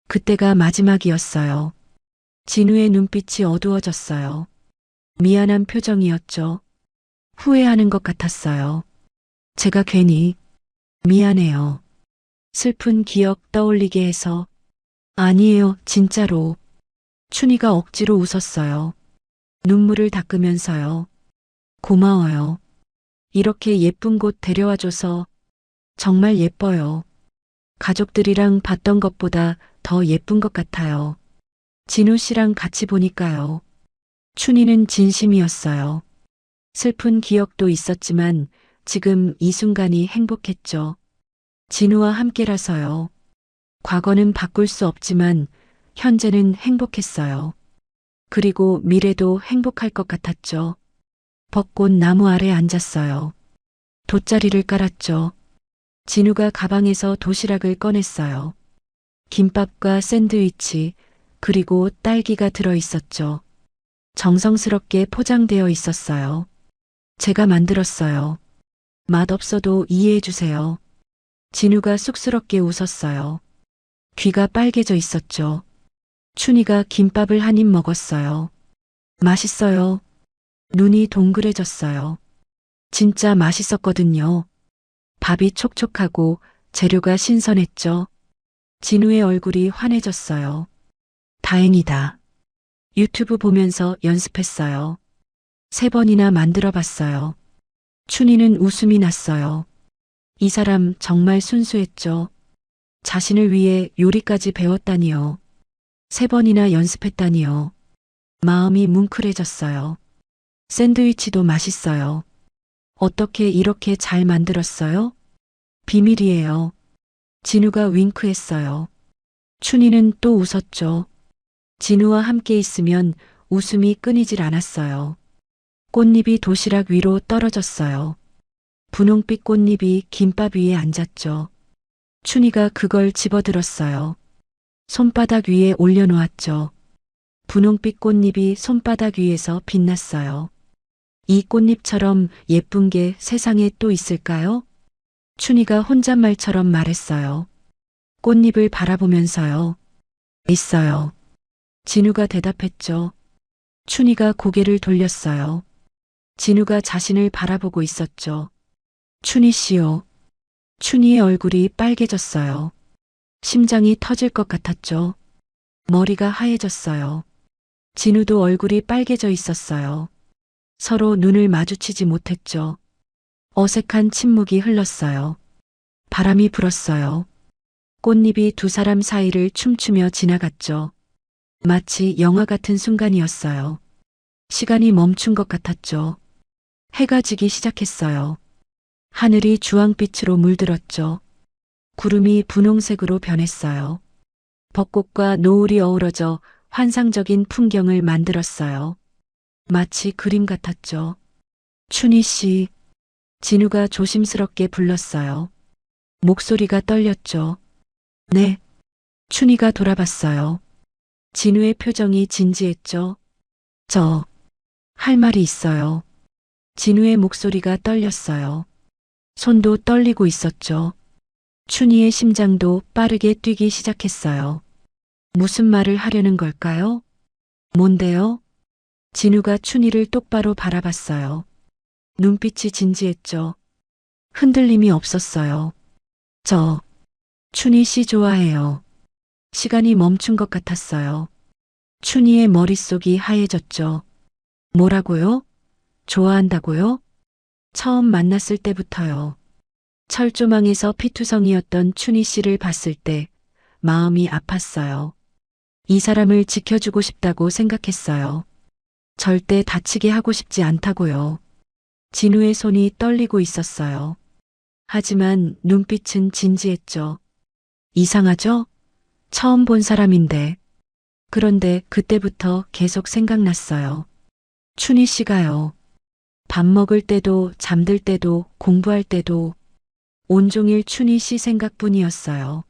그때가 마지막이었어요. 진우의 눈빛이 어두워졌어요. 미안한 표정이었죠. 후회하는 것 같았어요. 제가 괜히 미안해요. 슬픈 기억 떠올리게 해서. 아니에요, 진짜로. 춘희가 억지로 웃었어요. 눈물을 닦으면서요. 고마워요. 이렇게 예쁜 곳 데려와줘서 정말 예뻐요. 가족들이랑 봤던 것보다 더 예쁜 것 같아요. 진우 씨랑 같이 보니까요. 춘희는 진심이었어요. 슬픈 기억도 있었지만 지금 이 순간이 행복했죠. 진우와 함께라서요. 과거는 바꿀 수 없지만 현재는 행복했어요. 그리고 미래도 행복할 것 같았죠. 벚꽃 나무 아래 앉았어요. 돗자리를 깔았죠. 진우가 가방에서 도시락을 꺼냈어요. 김밥과 샌드위치, 그리고 딸기가 들어 있었죠. 정성스럽게 포장되어 있었어요. 제가 만들었어요. 맛없어도 이해해 주세요. 진우가 쑥스럽게 웃었어요. 귀가 빨개져 있었죠. 춘희가 김밥을 한 입 먹었어요. 맛있어요. 눈이 동그래졌어요. 진짜 맛있었거든요. 밥이 촉촉하고 재료가 신선했죠. 진우의 얼굴이 환해졌어요. 다행이다. 유튜브 보면서 연습했어요. 3번이나 만들어 봤어요. 춘희는 웃음이 났어요. 이 사람 정말 순수했죠. 자신을 위해 요리까지 배웠다니요. 3번이나 연습했다니요. 마음이 뭉클해졌어요. 샌드위치도 맛있어요. 어떻게 이렇게 잘 만들었어요? 비밀이에요. 진우가 윙크했어요. 춘희는 또 웃었죠. 진우와 함께 있으면 웃음이 끊이질 않았어요. 꽃잎이 도시락 위로 떨어졌어요. 분홍빛 꽃잎이 김밥 위에 앉았죠. 춘희가 그걸 집어들었어요. 손바닥 위에 올려놓았죠. 분홍빛 꽃잎이 손바닥 위에서 빛났어요. 이 꽃잎처럼 예쁜 게 세상에 또 있을까요? 춘희가 혼잣말처럼 말했어요. 꽃잎을 바라보면서요. 있어요. 진우가 대답했죠. 춘희가 고개를 돌렸어요. 진우가 자신을 바라보고 있었죠. 춘희 씨요. 춘희의 얼굴이 빨개졌어요. 심장이 터질 것 같았죠. 머리가 하얘졌어요. 진우도 얼굴이 빨개져 있었어요. 서로 눈을 마주치지 못했죠. 어색한 침묵이 흘렀어요. 바람이 불었어요. 꽃잎이 두 사람 사이를 춤추며 지나갔죠. 마치 영화 같은 순간이었어요. 시간이 멈춘 것 같았죠. 해가 지기 시작했어요. 하늘이 주황빛으로 물들었죠. 구름이 분홍색으로 변했어요. 벚꽃과 노을이 어우러져 환상적인 풍경을 만들었어요. 마치 그림 같았죠. 춘희 씨, 진우가 조심스럽게 불렀어요. 목소리가 떨렸죠. 네. 춘희가 돌아봤어요. 진우의 표정이 진지했죠. 할 말이 있어요. 진우의 목소리가 떨렸어요. 손도 떨리고 있었죠. 춘희의 심장도 빠르게 뛰기 시작했어요. 무슨 말을 하려는 걸까요? 뭔데요? 진우가 춘희를 똑바로 바라봤어요. 눈빛이 진지했죠. 흔들림이 없었어요. 춘희 씨 좋아해요. 시간이 멈춘 것 같았어요. 춘희의 머릿속이 하얘졌죠. 뭐라고요? 좋아한다고요? 처음 만났을 때부터요. 철조망에서 피투성이었던 춘희 씨를 봤을 때 마음이 아팠어요. 이 사람을 지켜주고 싶다고 생각했어요. 절대 다치게 하고 싶지 않다고요. 진우의 손이 떨리고 있었어요. 하지만 눈빛은 진지했죠. 이상하죠? 처음 본 사람인데. 그런데 그때부터 계속 생각났어요. 춘희 씨가요. 밥 먹을 때도 잠들 때도 공부할 때도 온종일 춘희 씨 생각뿐이었어요.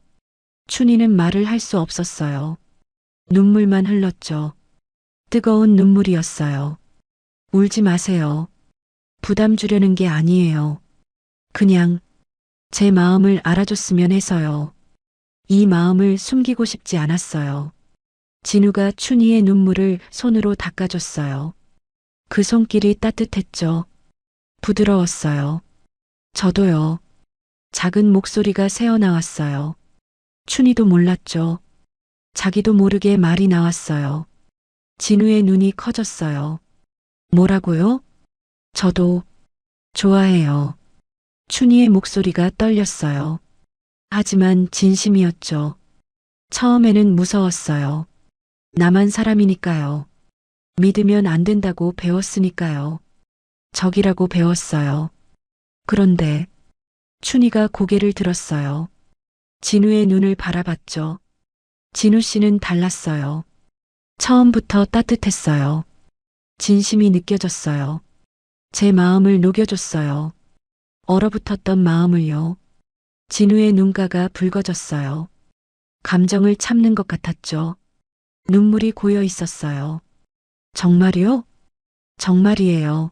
춘희는 말을 할 수 없었어요. 눈물만 흘렀죠. 뜨거운 눈물이었어요. 울지 마세요. 부담 주려는 게 아니에요. 그냥 제 마음을 알아줬으면 해서요. 이 마음을 숨기고 싶지 않았어요. 진우가 춘희의 눈물을 손으로 닦아줬어요. 그 손길이 따뜻했죠. 부드러웠어요. 저도요. 작은 목소리가 새어나왔어요. 춘희도 몰랐죠. 자기도 모르게 말이 나왔어요. 진우의 눈이 커졌어요. 뭐라고요? 저도 좋아해요. 춘희의 목소리가 떨렸어요. 하지만 진심이었죠. 처음에는 무서웠어요. 나만 사람이니까요. 믿으면 안 된다고 배웠으니까요. 적이라고 배웠어요. 그런데 춘희가 고개를 들었어요. 진우의 눈을 바라봤죠. 진우 씨는 달랐어요. 처음부터 따뜻했어요. 진심이 느껴졌어요. 제 마음을 녹여줬어요. 얼어붙었던 마음을요. 진우의 눈가가 붉어졌어요. 감정을 참는 것 같았죠. 눈물이 고여 있었어요. 정말이요? 정말이에요.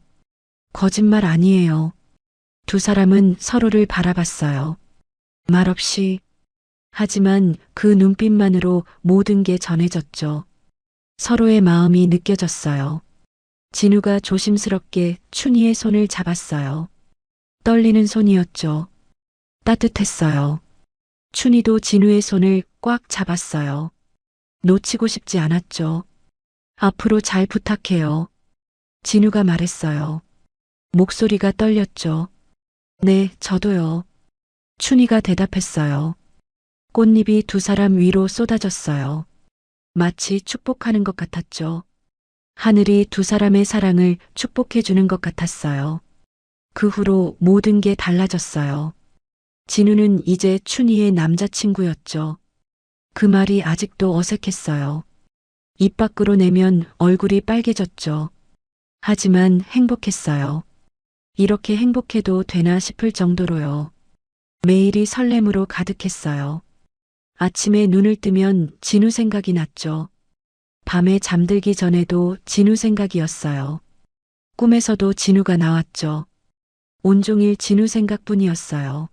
거짓말 아니에요. 두 사람은 서로를 바라봤어요. 말없이. 하지만 그 눈빛만으로 모든 게 전해졌죠. 서로의 마음이 느껴졌어요. 진우가 조심스럽게 춘희의 손을 잡았어요. 떨리는 손이었죠. 따뜻했어요. 춘희도 진우의 손을 꽉 잡았어요. 놓치고 싶지 않았죠. 앞으로 잘 부탁해요. 진우가 말했어요. 목소리가 떨렸죠. 네, 저도요. 춘희가 대답했어요. 꽃잎이 두 사람 위로 쏟아졌어요. 마치 축복하는 것 같았죠. 하늘이 두 사람의 사랑을 축복해 주는 것 같았어요. 그 후로 모든 게 달라졌어요. 진우는 이제 춘희의 남자친구였죠. 그 말이 아직도 어색했어요. 입 밖으로 내면 얼굴이 빨개졌죠. 하지만 행복했어요. 이렇게 행복해도 되나 싶을 정도로요. 매일이 설렘으로 가득했어요. 아침에 눈을 뜨면 진우 생각이 났죠. 밤에 잠들기 전에도 진우 생각이었어요. 꿈에서도 진우가 나왔죠. 온종일 진우 생각뿐이었어요.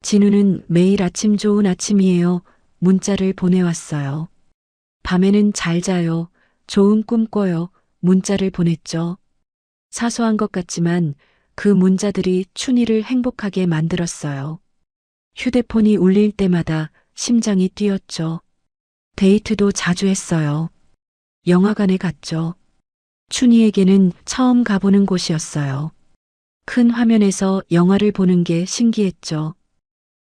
진우는 매일 아침 좋은 아침이에요. 문자를 보내왔어요. 밤에는 잘 자요. 좋은 꿈 꿔요. 문자를 보냈죠. 사소한 것 같지만 그 문자들이 춘희를 행복하게 만들었어요. 휴대폰이 울릴 때마다 심장이 뛰었죠. 데이트도 자주 했어요. 영화관에 갔죠. 춘희에게는 처음 가보는 곳이었어요. 큰 화면에서 영화를 보는 게 신기했죠.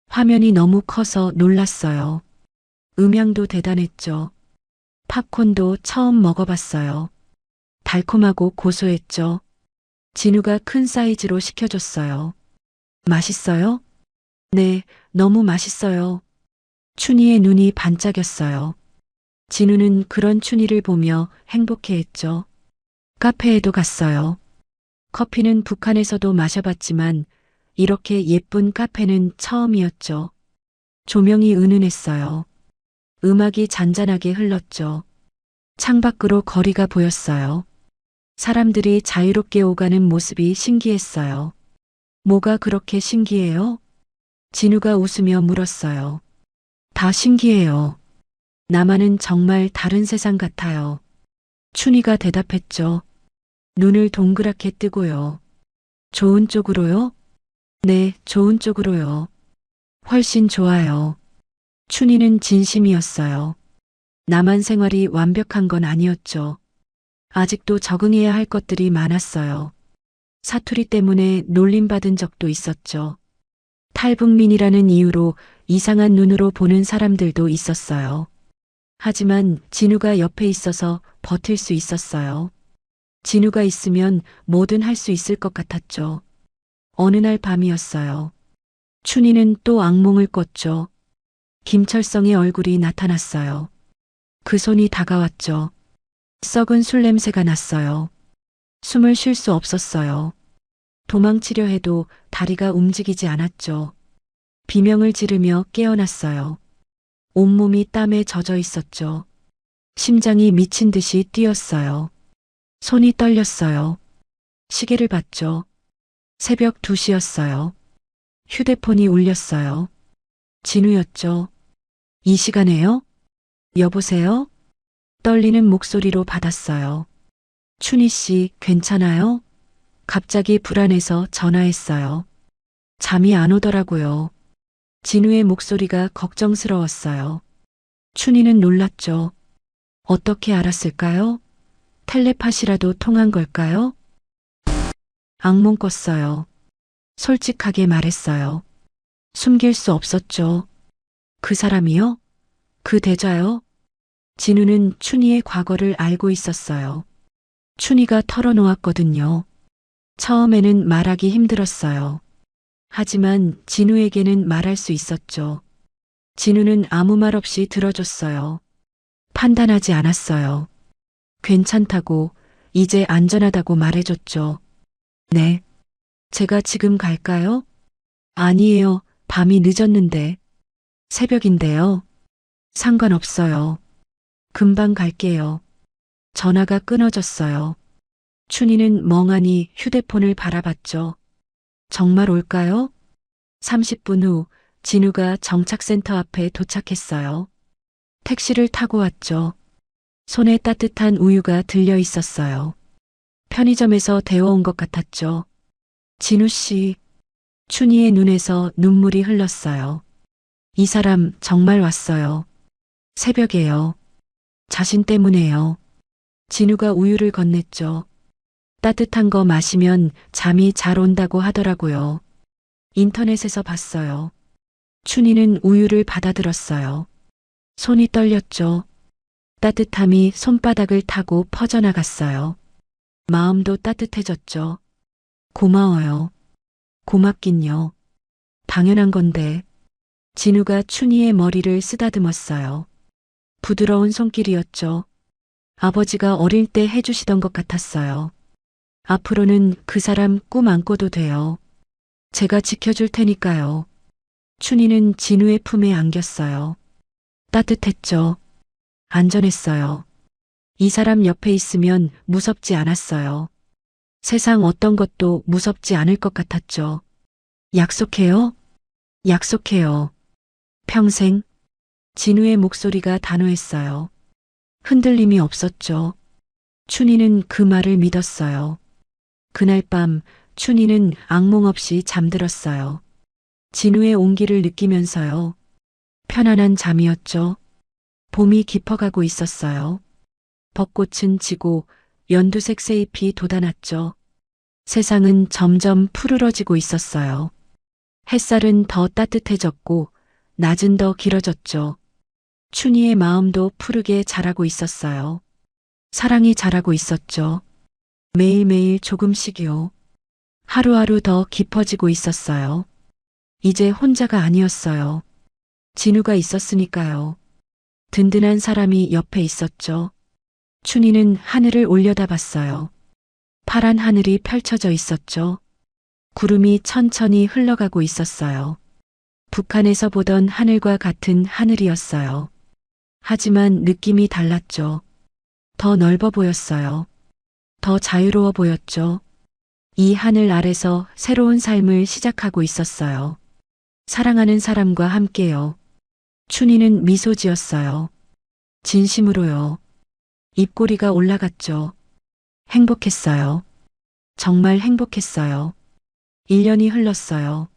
화면이 너무 커서 놀랐어요. 음향도 대단했죠. 팝콘도 처음 먹어봤어요. 달콤하고 고소했죠. 진우가 큰 사이즈로 시켜줬어요. 맛있어요? 네, 너무 맛있어요. 춘희의 눈이 반짝였어요. 진우는 그런 춘희를 보며 행복해했죠. 카페에도 갔어요. 커피는 북한에서도 마셔봤지만 이렇게 예쁜 카페는 처음이었죠. 조명이 은은했어요. 음악이 잔잔하게 흘렀죠. 창밖으로 거리가 보였어요. 사람들이 자유롭게 오가는 모습이 신기했어요. 뭐가 그렇게 신기해요? 진우가 웃으며 물었어요. 다 신기해요. 나만은 정말 다른 세상 같아요. 춘희가 대답했죠. 눈을 동그랗게 뜨고요. 좋은 쪽으로요? 네, 좋은 쪽으로요. 훨씬 좋아요. 춘희는 진심이었어요. 나만 생활이 완벽한 건 아니었죠. 아직도 적응해야 할 것들이 많았어요. 사투리 때문에 놀림받은 적도 있었죠. 탈북민이라는 이유로 이상한 눈으로 보는 사람들도 있었어요. 하지만 진우가 옆에 있어서 버틸 수 있었어요. 진우가 있으면 뭐든 할 수 있을 것 같았죠. 어느 날 밤이었어요. 춘희는 또 악몽을 꿨죠. 김철성의 얼굴이 나타났어요. 그 손이 다가왔죠. 썩은 술 냄새가 났어요. 숨을 쉴 수 없었어요. 도망치려 해도 다리가 움직이지 않았죠. 비명을 지르며 깨어났어요. 온몸이 땀에 젖어 있었죠. 심장이 미친 듯이 뛰었어요. 손이 떨렸어요. 시계를 봤죠. 새벽 2시였어요. 휴대폰이 울렸어요. 진우였죠. 이 시간에요? 여보세요? 떨리는 목소리로 받았어요. 춘희 씨, 괜찮아요? 갑자기 불안해서 전화했어요. 잠이 안 오더라고요. 진우의 목소리가 걱정스러웠어요. 춘희는 놀랐죠. 어떻게 알았을까요? 텔레파시라도 통한 걸까요? 악몽 꿨어요. 솔직하게 말했어요. 숨길 수 없었죠. 그 사람이요? 그 대자요? 진우는 춘희의 과거를 알고 있었어요. 춘희가 털어놓았거든요. 처음에는 말하기 힘들었어요. 하지만 진우에게는 말할 수 있었죠. 진우는 아무 말 없이 들어줬어요. 판단하지 않았어요. 괜찮다고, 이제 안전하다고 말해줬죠. 네. 제가 지금 갈까요? 아니에요. 밤이 늦었는데. 새벽인데요. 상관없어요. 금방 갈게요. 전화가 끊어졌어요. 춘희는 멍하니 휴대폰을 바라봤죠. 정말 올까요? 30분 후 진우가 정착센터 앞에 도착했어요. 택시를 타고 왔죠. 손에 따뜻한 우유가 들려 있었어요. 편의점에서 데워온 것 같았죠. 진우 씨, 춘희의 눈에서 눈물이 흘렀어요. 이 사람 정말 왔어요. 새벽에요. 자신 때문에요. 진우가 우유를 건넸죠. 따뜻한 거 마시면 잠이 잘 온다고 하더라고요. 인터넷에서 봤어요. 춘희는 우유를 받아들었어요. 손이 떨렸죠. 따뜻함이 손바닥을 타고 퍼져나갔어요. 마음도 따뜻해졌죠. 고마워요. 고맙긴요. 당연한 건데. 진우가 춘희의 머리를 쓰다듬었어요. 부드러운 손길이었죠. 아버지가 어릴 때 해주시던 것 같았어요. 앞으로는 그 사람 꿈 안 꿔도 돼요. 제가 지켜줄 테니까요. 춘희는 진우의 품에 안겼어요. 따뜻했죠. 안전했어요. 이 사람 옆에 있으면 무섭지 않았어요. 세상 어떤 것도 무섭지 않을 것 같았죠. 약속해요? 약속해요. 평생? 진우의 목소리가 단호했어요. 흔들림이 없었죠. 춘희는 그 말을 믿었어요. 그날 밤 춘희는 악몽 없이 잠들었어요. 진우의 온기를 느끼면서요. 편안한 잠이었죠. 봄이 깊어가고 있었어요. 벚꽃은 지고 연두색 새잎이 돋아났죠. 세상은 점점 푸르러지고 있었어요. 햇살은 더 따뜻해졌고 낮은 더 길어졌죠. 춘희의 마음도 푸르게 자라고 있었어요. 사랑이 자라고 있었죠. 매일매일 조금씩이요. 하루하루 더 깊어지고 있었어요. 이제 혼자가 아니었어요. 진우가 있었으니까요. 든든한 사람이 옆에 있었죠. 춘희는 하늘을 올려다봤어요. 파란 하늘이 펼쳐져 있었죠. 구름이 천천히 흘러가고 있었어요. 북한에서 보던 하늘과 같은 하늘이었어요. 하지만 느낌이 달랐죠. 더 넓어 보였어요. 더 자유로워 보였죠. 이 하늘 아래서 새로운 삶을 시작하고 있었어요. 사랑하는 사람과 함께요. 춘희는 미소 지었어요. 진심으로요. 입꼬리가 올라갔죠. 행복했어요. 정말 행복했어요. 1년이 흘렀어요.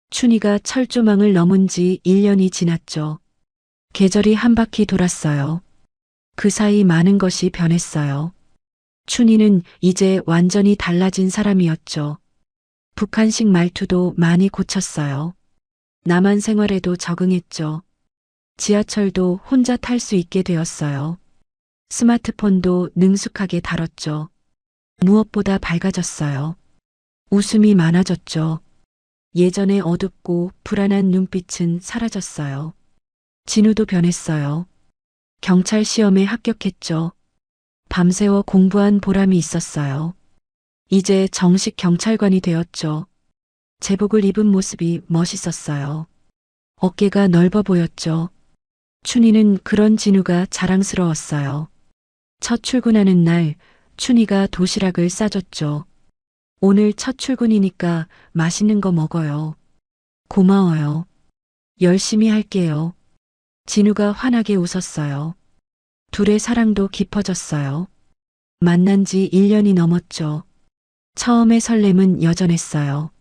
춘희가 철조망을 넘은 지 1년이 지났죠. 계절이 한 바퀴 돌았어요. 그 사이 많은 것이 변했어요. 춘희는 이제 완전히 달라진 사람이었죠. 북한식 말투도 많이 고쳤어요. 남한 생활에도 적응했죠. 지하철도 혼자 탈 수 있게 되었어요. 스마트폰도 능숙하게 다뤘죠. 무엇보다 밝아졌어요. 웃음이 많아졌죠. 예전에 어둡고 불안한 눈빛은 사라졌어요. 진우도 변했어요. 경찰 시험에 합격했죠. 밤새워 공부한 보람이 있었어요. 이제 정식 경찰관이 되었죠. 제복을 입은 모습이 멋있었어요. 어깨가 넓어 보였죠. 춘희는 그런 진우가 자랑스러웠어요. 첫 출근하는 날 춘희가 도시락을 싸줬죠. 오늘 첫 출근이니까 맛있는 거 먹어요. 고마워요. 열심히 할게요. 진우가 환하게 웃었어요. 둘의 사랑도 깊어졌어요. 만난 지 1년이 넘었죠. 처음의 설렘은 여전했어요.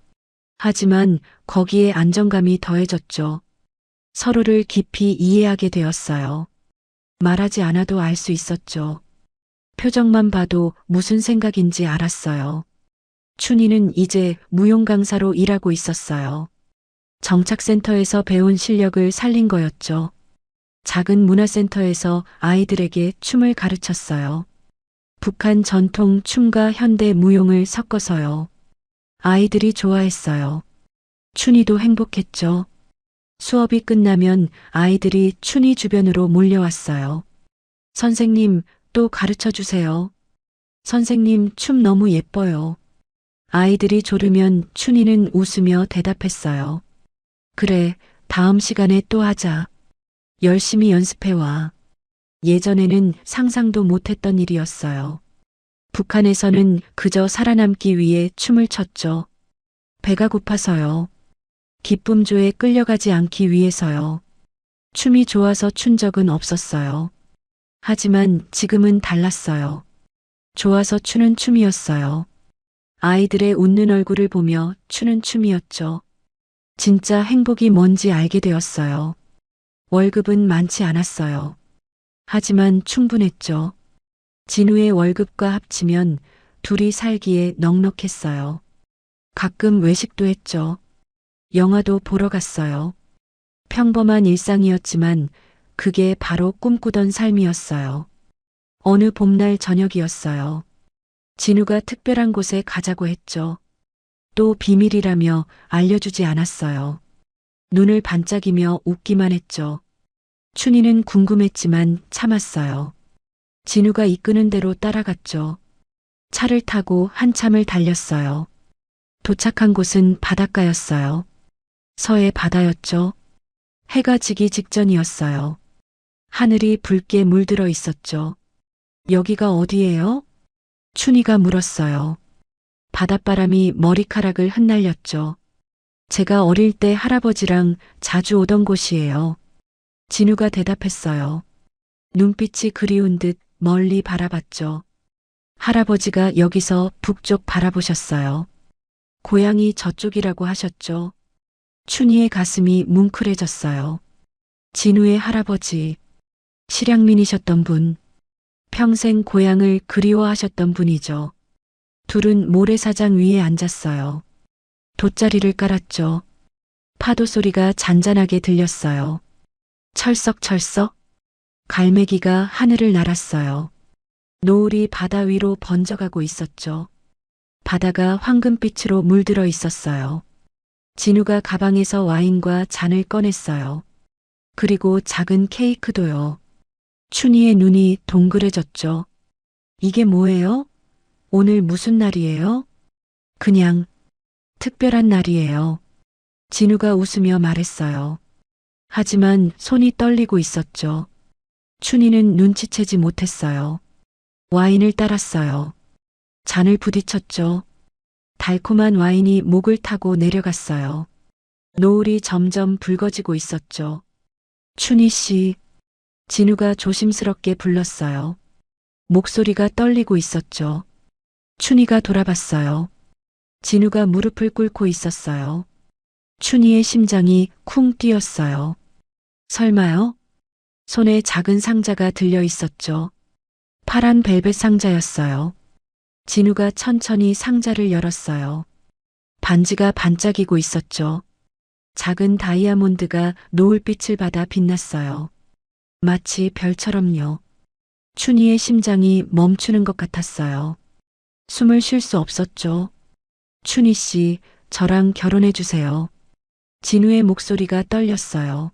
하지만 거기에 안정감이 더해졌죠. 서로를 깊이 이해하게 되었어요. 말하지 않아도 알 수 있었죠. 표정만 봐도 무슨 생각인지 알았어요. 춘희는 이제 무용 강사로 일하고 있었어요. 정착센터에서 배운 실력을 살린 거였죠. 작은 문화센터에서 아이들에게 춤을 가르쳤어요. 북한 전통 춤과 현대 무용을 섞어서요. 아이들이 좋아했어요. 춘희도 행복했죠. 수업이 끝나면 아이들이 춘희 주변으로 몰려왔어요. 선생님, 또 가르쳐 주세요. 선생님, 춤 너무 예뻐요. 아이들이 조르면 춘희는 웃으며 대답했어요. 그래, 다음 시간에 또 하자. 열심히 연습해와. 예전에는 상상도 못했던 일이었어요. 북한에서는 그저 살아남기 위해 춤을 췄죠. 배가 고파서요. 기쁨조에 끌려가지 않기 위해서요. 춤이 좋아서 춘 적은 없었어요. 하지만 지금은 달랐어요. 좋아서 추는 춤이었어요. 아이들의 웃는 얼굴을 보며 추는 춤이었죠. 진짜 행복이 뭔지 알게 되었어요. 월급은 많지 않았어요. 하지만 충분했죠. 진우의 월급과 합치면 둘이 살기에 넉넉했어요. 가끔 외식도 했죠. 영화도 보러 갔어요. 평범한 일상이었지만 그게 바로 꿈꾸던 삶이었어요. 어느 봄날 저녁이었어요. 진우가 특별한 곳에 가자고 했죠. 또 비밀이라며 알려주지 않았어요. 눈을 반짝이며 웃기만 했죠. 춘희는 궁금했지만 참았어요. 진우가 이끄는 대로 따라갔죠. 차를 타고 한참을 달렸어요. 도착한 곳은 바닷가였어요. 서해 바다였죠. 해가 지기 직전이었어요. 하늘이 붉게 물들어 있었죠. 여기가 어디예요? 춘희가 물었어요. 바닷바람이 머리카락을 흩날렸죠. 제가 어릴 때 할아버지랑 자주 오던 곳이에요. 진우가 대답했어요. 눈빛이 그리운 듯 멀리 바라봤죠. 할아버지가 여기서 북쪽 바라보셨어요. 고향이 저쪽이라고 하셨죠. 춘희의 가슴이 뭉클해졌어요. 진우의 할아버지, 실향민이셨던 분, 평생 고향을 그리워하셨던 분이죠. 둘은 모래사장 위에 앉았어요. 돗자리를 깔았죠. 파도 소리가 잔잔하게 들렸어요. 철썩철썩 갈매기가 하늘을 날았어요. 노을이 바다 위로 번져가고 있었죠. 바다가 황금빛으로 물들어 있었어요. 진우가 가방에서 와인과 잔을 꺼냈어요. 그리고 작은 케이크도요. 춘희의 눈이 동그래졌죠. 이게 뭐예요? 오늘 무슨 날이에요? 그냥 특별한 날이에요. 진우가 웃으며 말했어요. 하지만 손이 떨리고 있었죠. 춘희는 눈치채지 못했어요. 와인을 따랐어요. 잔을 부딪혔죠. 달콤한 와인이 목을 타고 내려갔어요. 노을이 점점 붉어지고 있었죠. 춘희 씨, 진우가 조심스럽게 불렀어요. 목소리가 떨리고 있었죠. 춘희가 돌아봤어요. 진우가 무릎을 꿇고 있었어요. 춘희의 심장이 쿵 뛰었어요. 설마요? 손에 작은 상자가 들려 있었죠. 파란 벨벳 상자였어요. 진우가 천천히 상자를 열었어요. 반지가 반짝이고 있었죠. 작은 다이아몬드가 노을빛을 받아 빛났어요. 마치 별처럼요. 춘희의 심장이 멈추는 것 같았어요. 숨을 쉴 수 없었죠. 춘희 씨, 저랑 결혼해 주세요. 진우의 목소리가 떨렸어요.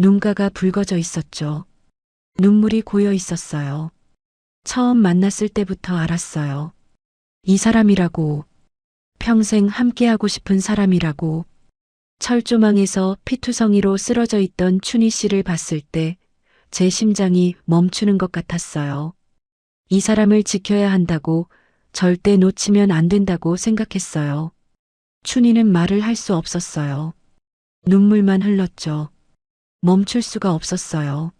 눈가가 붉어져 있었죠. 눈물이 고여 있었어요. 처음 만났을 때부터 알았어요. 이 사람이라고, 평생 함께하고 싶은 사람이라고. 철조망에서 피투성이로 쓰러져 있던 춘희 씨를 봤을 때 제 심장이 멈추는 것 같았어요. 이 사람을 지켜야 한다고, 절대 놓치면 안 된다고 생각했어요. 춘희는 말을 할 수 없었어요. 눈물만 흘렀죠. 멈출 수가 없었어요.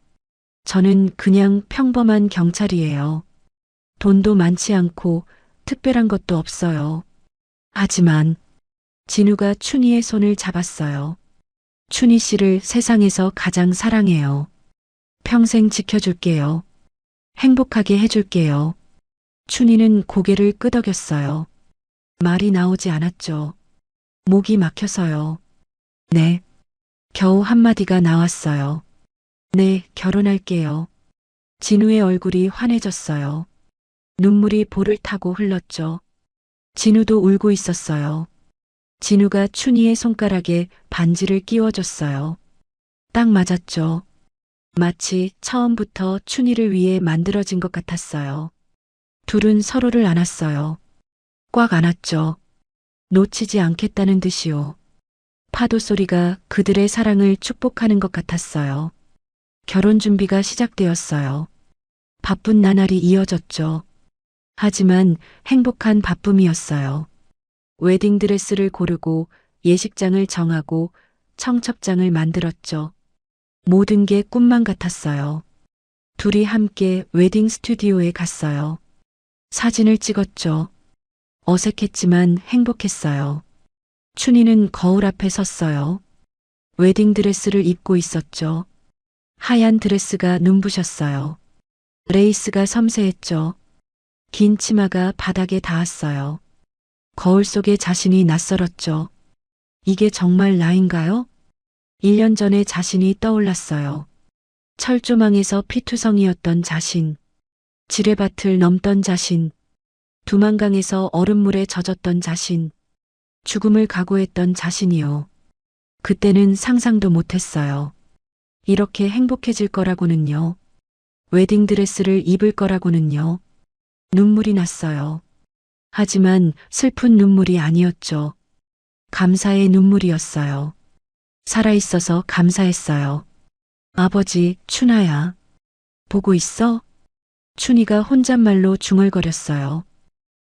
저는 그냥 평범한 경찰이에요. 돈도 많지 않고 특별한 것도 없어요. 하지만 진우가 춘희의 손을 잡았어요. 춘희 씨를 세상에서 가장 사랑해요. 평생 지켜줄게요. 행복하게 해줄게요. 춘희는 고개를 끄덕였어요. 말이 나오지 않았죠. 목이 막혀서요. 네. 겨우 한마디가 나왔어요. 네, 결혼할게요. 진우의 얼굴이 환해졌어요. 눈물이 볼을 타고 흘렀죠. 진우도 울고 있었어요. 진우가 춘희의 손가락에 반지를 끼워줬어요. 딱 맞았죠. 마치 처음부터 춘희를 위해 만들어진 것 같았어요. 둘은 서로를 안았어요. 꽉 안았죠. 놓치지 않겠다는 듯이요. 파도 소리가 그들의 사랑을 축복하는 것 같았어요. 결혼 준비가 시작되었어요. 바쁜 나날이 이어졌죠. 하지만 행복한 바쁨이었어요. 웨딩드레스를 고르고 예식장을 정하고 청첩장을 만들었죠. 모든 게 꿈만 같았어요. 둘이 함께 웨딩 스튜디오에 갔어요. 사진을 찍었죠. 어색했지만 행복했어요. 춘희는 거울 앞에 섰어요. 웨딩드레스를 입고 있었죠. 하얀 드레스가 눈부셨어요. 레이스가 섬세했죠. 긴 치마가 바닥에 닿았어요. 거울 속에 자신이 낯설었죠. 이게 정말 나인가요? 1년 전에 자신이 떠올랐어요. 철조망에서 피투성이었던 자신, 지뢰밭을 넘던 자신, 두만강에서 얼음물에 젖었던 자신, 죽음을 각오했던 자신이요. 그때는 상상도 못했어요. 이렇게 행복해질 거라고는요. 웨딩드레스를 입을 거라고는요. 눈물이 났어요. 하지만 슬픈 눈물이 아니었죠. 감사의 눈물이었어요. 살아있어서 감사했어요. 아버지, 춘아야. 보고 있어? 춘희가 혼잣말로 중얼거렸어요.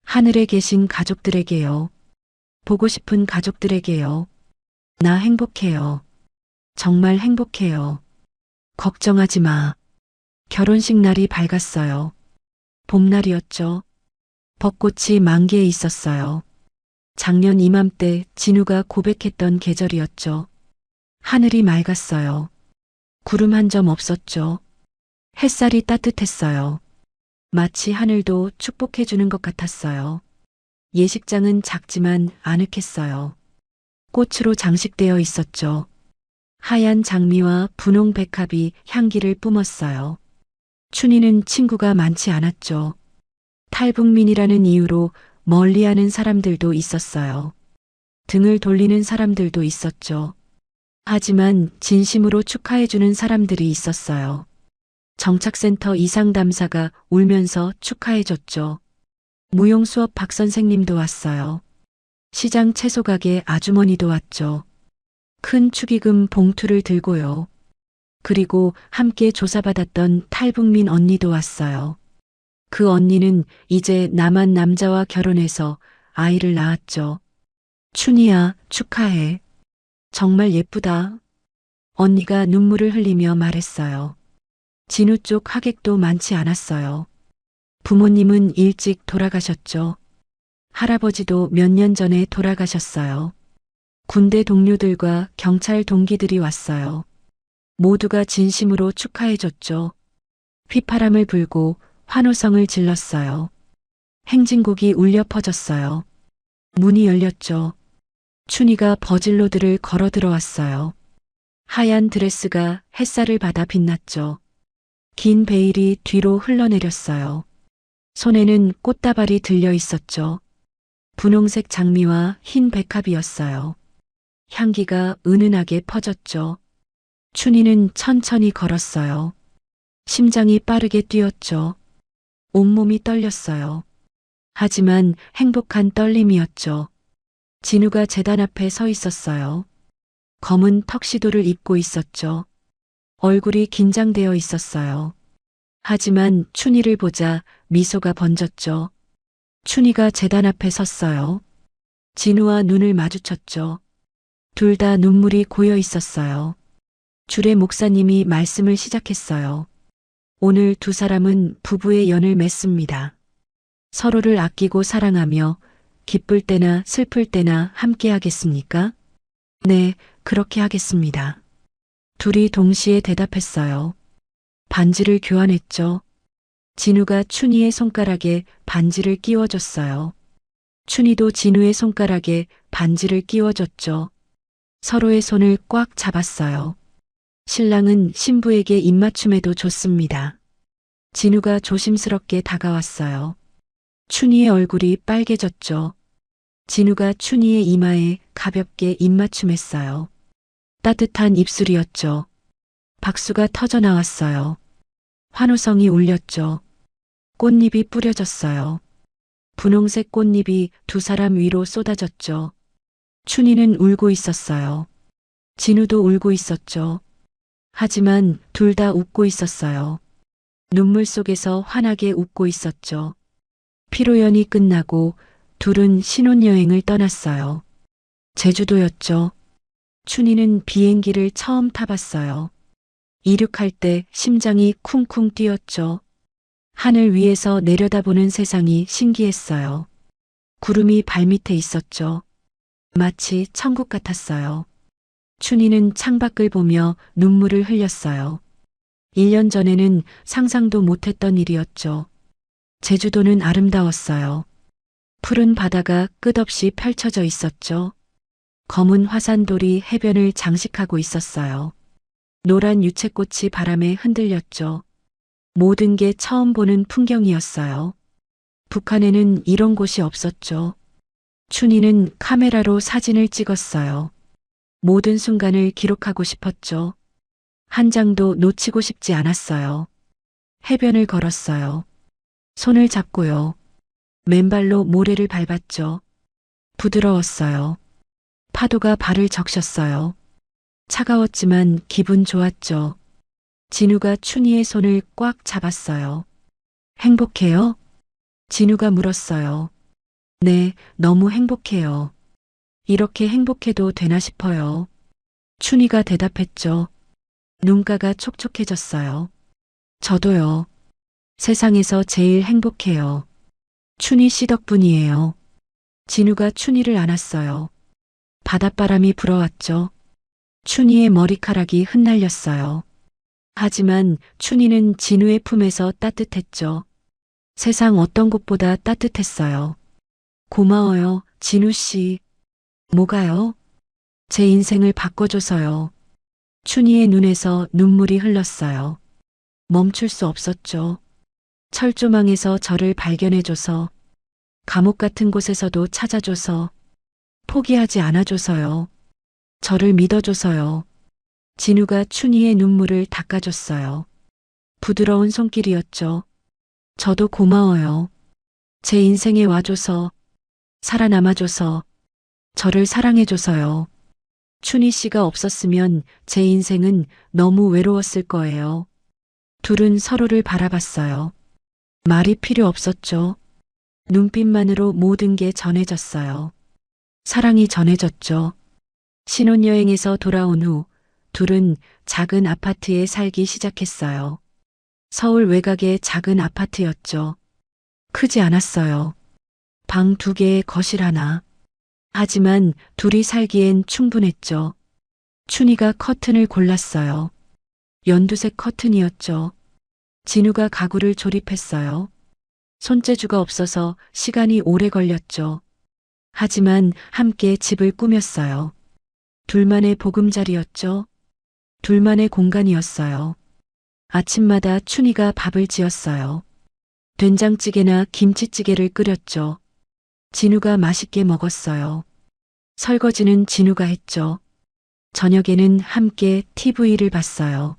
하늘에 계신 가족들에게요. 보고 싶은 가족들에게요. 나 행복해요. 정말 행복해요. 걱정하지 마. 결혼식 날이 밝았어요. 봄날이었죠. 벚꽃이 만개에 있었어요. 작년 이맘때 진우가 고백했던 계절이었죠. 하늘이 맑았어요. 구름 한 점 없었죠. 햇살이 따뜻했어요. 마치 하늘도 축복해주는 것 같았어요. 예식장은 작지만 아늑했어요. 꽃으로 장식되어 있었죠. 하얀 장미와 분홍 백합이 향기를 뿜었어요. 춘희는 친구가 많지 않았죠. 탈북민이라는 이유로 멀리하는 사람들도 있었어요. 등을 돌리는 사람들도 있었죠. 하지만 진심으로 축하해주는 사람들이 있었어요. 정착센터 이상담사가 울면서 축하해줬죠. 무용수업 박 선생님도 왔어요. 시장 채소가게 아주머니도 왔죠. 큰 축의금 봉투를 들고요. 그리고 함께 조사받았던 탈북민 언니도 왔어요. 그 언니는 이제 남한 남자와 결혼해서 아이를 낳았죠. 춘희야, 축하해. 정말 예쁘다. 언니가 눈물을 흘리며 말했어요. 진우 쪽 하객도 많지 않았어요. 부모님은 일찍 돌아가셨죠. 할아버지도 몇 년 전에 돌아가셨어요. 군대 동료들과 경찰 동기들이 왔어요. 모두가 진심으로 축하해줬죠. 휘파람을 불고 환호성을 질렀어요. 행진곡이 울려 퍼졌어요. 문이 열렸죠. 춘희가 버질로들을 걸어 들어왔어요. 하얀 드레스가 햇살을 받아 빛났죠. 긴 베일이 뒤로 흘러내렸어요. 손에는 꽃다발이 들려 있었죠. 분홍색 장미와 흰 백합이었어요. 향기가 은은하게 퍼졌죠. 춘희는 천천히 걸었어요. 심장이 빠르게 뛰었죠. 온몸이 떨렸어요. 하지만 행복한 떨림이었죠. 진우가 제단 앞에 서 있었어요. 검은 턱시도를 입고 있었죠. 얼굴이 긴장되어 있었어요. 하지만 춘희를 보자 미소가 번졌죠. 춘희가 제단 앞에 섰어요. 진우와 눈을 마주쳤죠. 둘 다 눈물이 고여 있었어요. 주례 목사님이 말씀을 시작했어요. 오늘 두 사람은 부부의 연을 맺습니다. 서로를 아끼고 사랑하며 기쁠 때나 슬플 때나 함께 하겠습니까? 네, 그렇게 하겠습니다. 둘이 동시에 대답했어요. 반지를 교환했죠. 진우가 춘희의 손가락에 반지를 끼워줬어요. 춘희도 진우의 손가락에 반지를 끼워줬죠. 서로의 손을 꽉 잡았어요. 신랑은 신부에게 입맞춤해도 좋습니다. 진우가 조심스럽게 다가왔어요. 춘희의 얼굴이 빨개졌죠. 진우가 춘희의 이마에 가볍게 입맞춤했어요. 따뜻한 입술이었죠. 박수가 터져 나왔어요. 환호성이 울렸죠. 꽃잎이 뿌려졌어요. 분홍색 꽃잎이 두 사람 위로 쏟아졌죠. 춘희는 울고 있었어요. 진우도 울고 있었죠. 하지만 둘 다 웃고 있었어요. 눈물 속에서 환하게 웃고 있었죠. 피로연이 끝나고 둘은 신혼여행을 떠났어요. 제주도였죠. 춘희는 비행기를 처음 타봤어요. 이륙할 때 심장이 쿵쿵 뛰었죠. 하늘 위에서 내려다보는 세상이 신기했어요. 구름이 발밑에 있었죠. 마치 천국 같았어요. 춘희는 창밖을 보며 눈물을 흘렸어요. 1년 전에는 상상도 못했던 일이었죠. 제주도는 아름다웠어요. 푸른 바다가 끝없이 펼쳐져 있었죠. 검은 화산돌이 해변을 장식하고 있었어요. 노란 유채꽃이 바람에 흔들렸죠. 모든 게 처음 보는 풍경이었어요. 북한에는 이런 곳이 없었죠. 춘희는 카메라로 사진을 찍었어요. 모든 순간을 기록하고 싶었죠. 한 장도 놓치고 싶지 않았어요. 해변을 걸었어요. 손을 잡고요. 맨발로 모래를 밟았죠. 부드러웠어요. 파도가 발을 적셨어요. 차가웠지만 기분 좋았죠. 진우가 춘희의 손을 꽉 잡았어요. 행복해요? 진우가 물었어요. 네, 너무 행복해요. 이렇게 행복해도 되나 싶어요. 춘희가 대답했죠. 눈가가 촉촉해졌어요. 저도요. 세상에서 제일 행복해요. 춘희 씨 덕분이에요. 진우가 춘희를 안았어요. 바닷바람이 불어왔죠. 춘희의 머리카락이 흩날렸어요. 하지만 춘희는 진우의 품에서 따뜻했죠. 세상 어떤 곳보다 따뜻했어요. 고마워요, 진우 씨. 뭐가요? 제 인생을 바꿔줘서요. 춘희의 눈에서 눈물이 흘렀어요. 멈출 수 없었죠. 철조망에서 저를 발견해줘서, 감옥 같은 곳에서도 찾아줘서, 포기하지 않아줘서요. 저를 믿어줘서요. 진우가 춘희의 눈물을 닦아줬어요. 부드러운 손길이었죠. 저도 고마워요. 제 인생에 와줘서, 살아남아줘서, 저를 사랑해줘서요. 춘희 씨가 없었으면 제 인생은 너무 외로웠을 거예요. 둘은 서로를 바라봤어요. 말이 필요 없었죠. 눈빛만으로 모든 게 전해졌어요. 사랑이 전해졌죠. 신혼여행에서 돌아온 후 둘은 작은 아파트에 살기 시작했어요. 서울 외곽의 작은 아파트였죠. 크지 않았어요. 방 2개에 거실 하나. 하지만 둘이 살기엔 충분했죠. 춘희가 커튼을 골랐어요. 연두색 커튼이었죠. 진우가 가구를 조립했어요. 손재주가 없어서 시간이 오래 걸렸죠. 하지만 함께 집을 꾸몄어요. 둘만의 보금자리였죠. 둘만의 공간이었어요. 아침마다 춘희가 밥을 지었어요. 된장찌개나 김치찌개를 끓였죠. 진우가 맛있게 먹었어요. 설거지는 진우가 했죠. 저녁에는 함께 TV를 봤어요.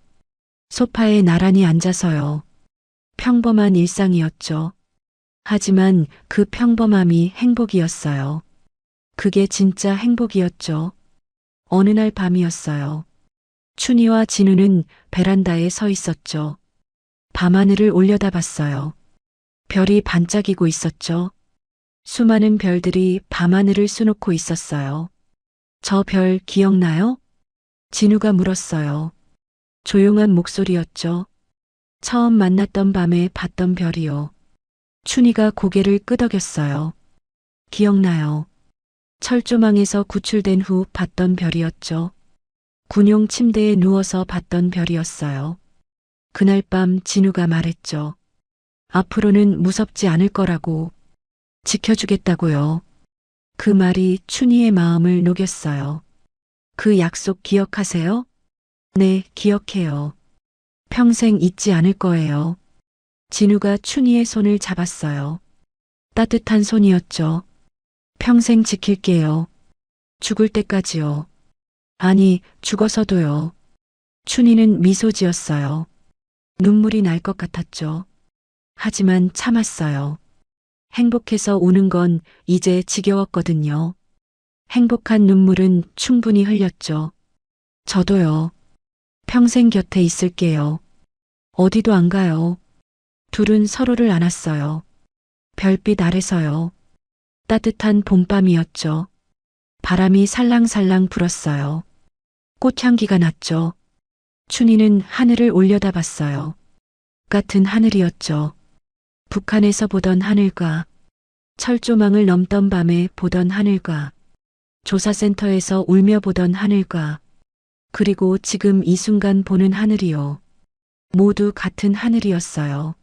소파에 나란히 앉아서요. 평범한 일상이었죠. 하지만 그 평범함이 행복이었어요. 그게 진짜 행복이었죠. 어느 날 밤이었어요. 춘희와 진우는 베란다에 서 있었죠. 밤하늘을 올려다봤어요. 별이 반짝이고 있었죠. 수많은 별들이 밤하늘을 수놓고 있었어요. 저 별 기억나요? 진우가 물었어요. 조용한 목소리였죠. 처음 만났던 밤에 봤던 별이요. 춘희가 고개를 끄덕였어요. 기억나요. 철조망에서 구출된 후 봤던 별이었죠. 군용 침대에 누워서 봤던 별이었어요. 그날 밤 진우가 말했죠. 앞으로는 무섭지 않을 거라고. 지켜주겠다고요. 그 말이 춘희의 마음을 녹였어요. 그 약속 기억하세요? 네, 기억해요. 평생 잊지 않을 거예요. 진우가 춘희의 손을 잡았어요. 따뜻한 손이었죠. 평생 지킬게요. 죽을 때까지요. 아니, 죽어서도요. 춘희는 미소 지었어요. 눈물이 날 것 같았죠. 하지만 참았어요. 행복해서 우는 건 이제 지겨웠거든요. 행복한 눈물은 충분히 흘렸죠. 저도요. 평생 곁에 있을게요. 어디도 안 가요. 둘은 서로를 안았어요. 별빛 아래서요. 따뜻한 봄밤이었죠. 바람이 살랑살랑 불었어요. 꽃향기가 났죠. 춘희는 하늘을 올려다봤어요. 같은 하늘이었죠. 북한에서 보던 하늘과 철조망을 넘던 밤에 보던 하늘과 조사센터에서 울며 보던 하늘과 그리고 지금 이 순간 보는 하늘이요. 모두 같은 하늘이었어요.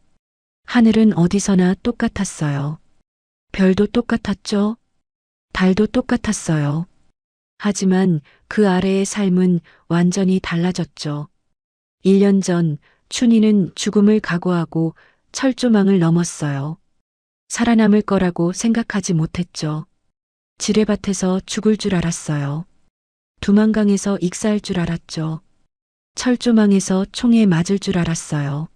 하늘은 어디서나 똑같았어요. 별도 똑같았죠? 달도 똑같았어요. 하지만 그 아래의 삶은 완전히 달라졌죠. 1년 전 춘희는 죽음을 각오하고 철조망을 넘었어요. 살아남을 거라고 생각하지 못했죠. 지뢰밭에서 죽을 줄 알았어요. 두만강에서 익사할 줄 알았죠. 철조망에서 총에 맞을 줄 알았어요.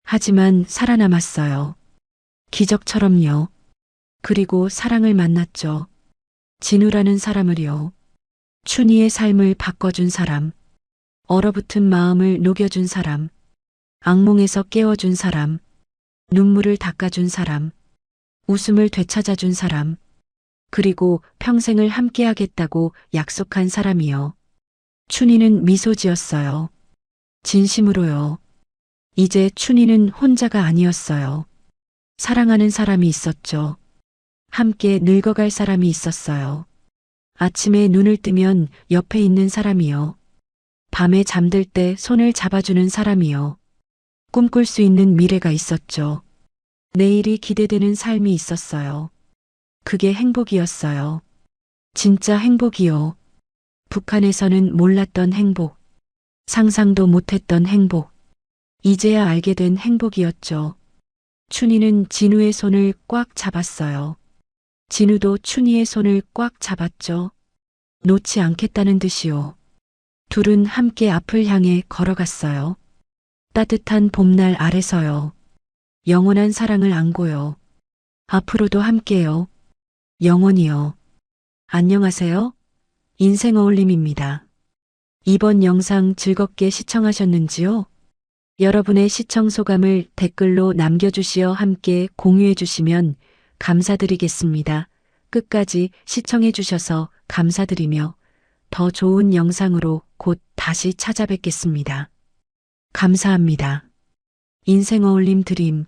하지만 살아남았어요. 기적처럼요. 그리고 사랑을 만났죠. 진우라는 사람을요. 춘희의 삶을 바꿔준 사람, 얼어붙은 마음을 녹여준 사람, 악몽에서 깨워준 사람, 눈물을 닦아준 사람, 웃음을 되찾아준 사람, 그리고 평생을 함께하겠다고 약속한 사람이요. 춘희는 미소 지었어요. 진심으로요. 이제 춘희는 혼자가 아니었어요. 사랑하는 사람이 있었죠. 함께 늙어갈 사람이 있었어요. 아침에 눈을 뜨면 옆에 있는 사람이요. 밤에 잠들 때 손을 잡아주는 사람이요. 꿈꿀 수 있는 미래가 있었죠. 내일이 기대되는 삶이 있었어요. 그게 행복이었어요. 진짜 행복이요. 북한에서는 몰랐던 행복. 상상도 못했던 행복. 이제야 알게 된 행복이었죠. 춘희는 진우의 손을 꽉 잡았어요. 진우도 춘희의 손을 꽉 잡았죠. 놓지 않겠다는 듯이요. 둘은 함께 앞을 향해 걸어갔어요. 따뜻한 봄날 아래서요. 영원한 사랑을 안고요. 앞으로도 함께요. 영원히요. 안녕하세요. 인생 어울림입니다. 이번 영상 즐겁게 시청하셨는지요? 여러분의 시청 소감을 댓글로 남겨주시어 함께 공유해주시면 감사드리겠습니다. 끝까지 시청해주셔서 감사드리며 더 좋은 영상으로 곧 다시 찾아뵙겠습니다. 감사합니다. 인생 어울림 드림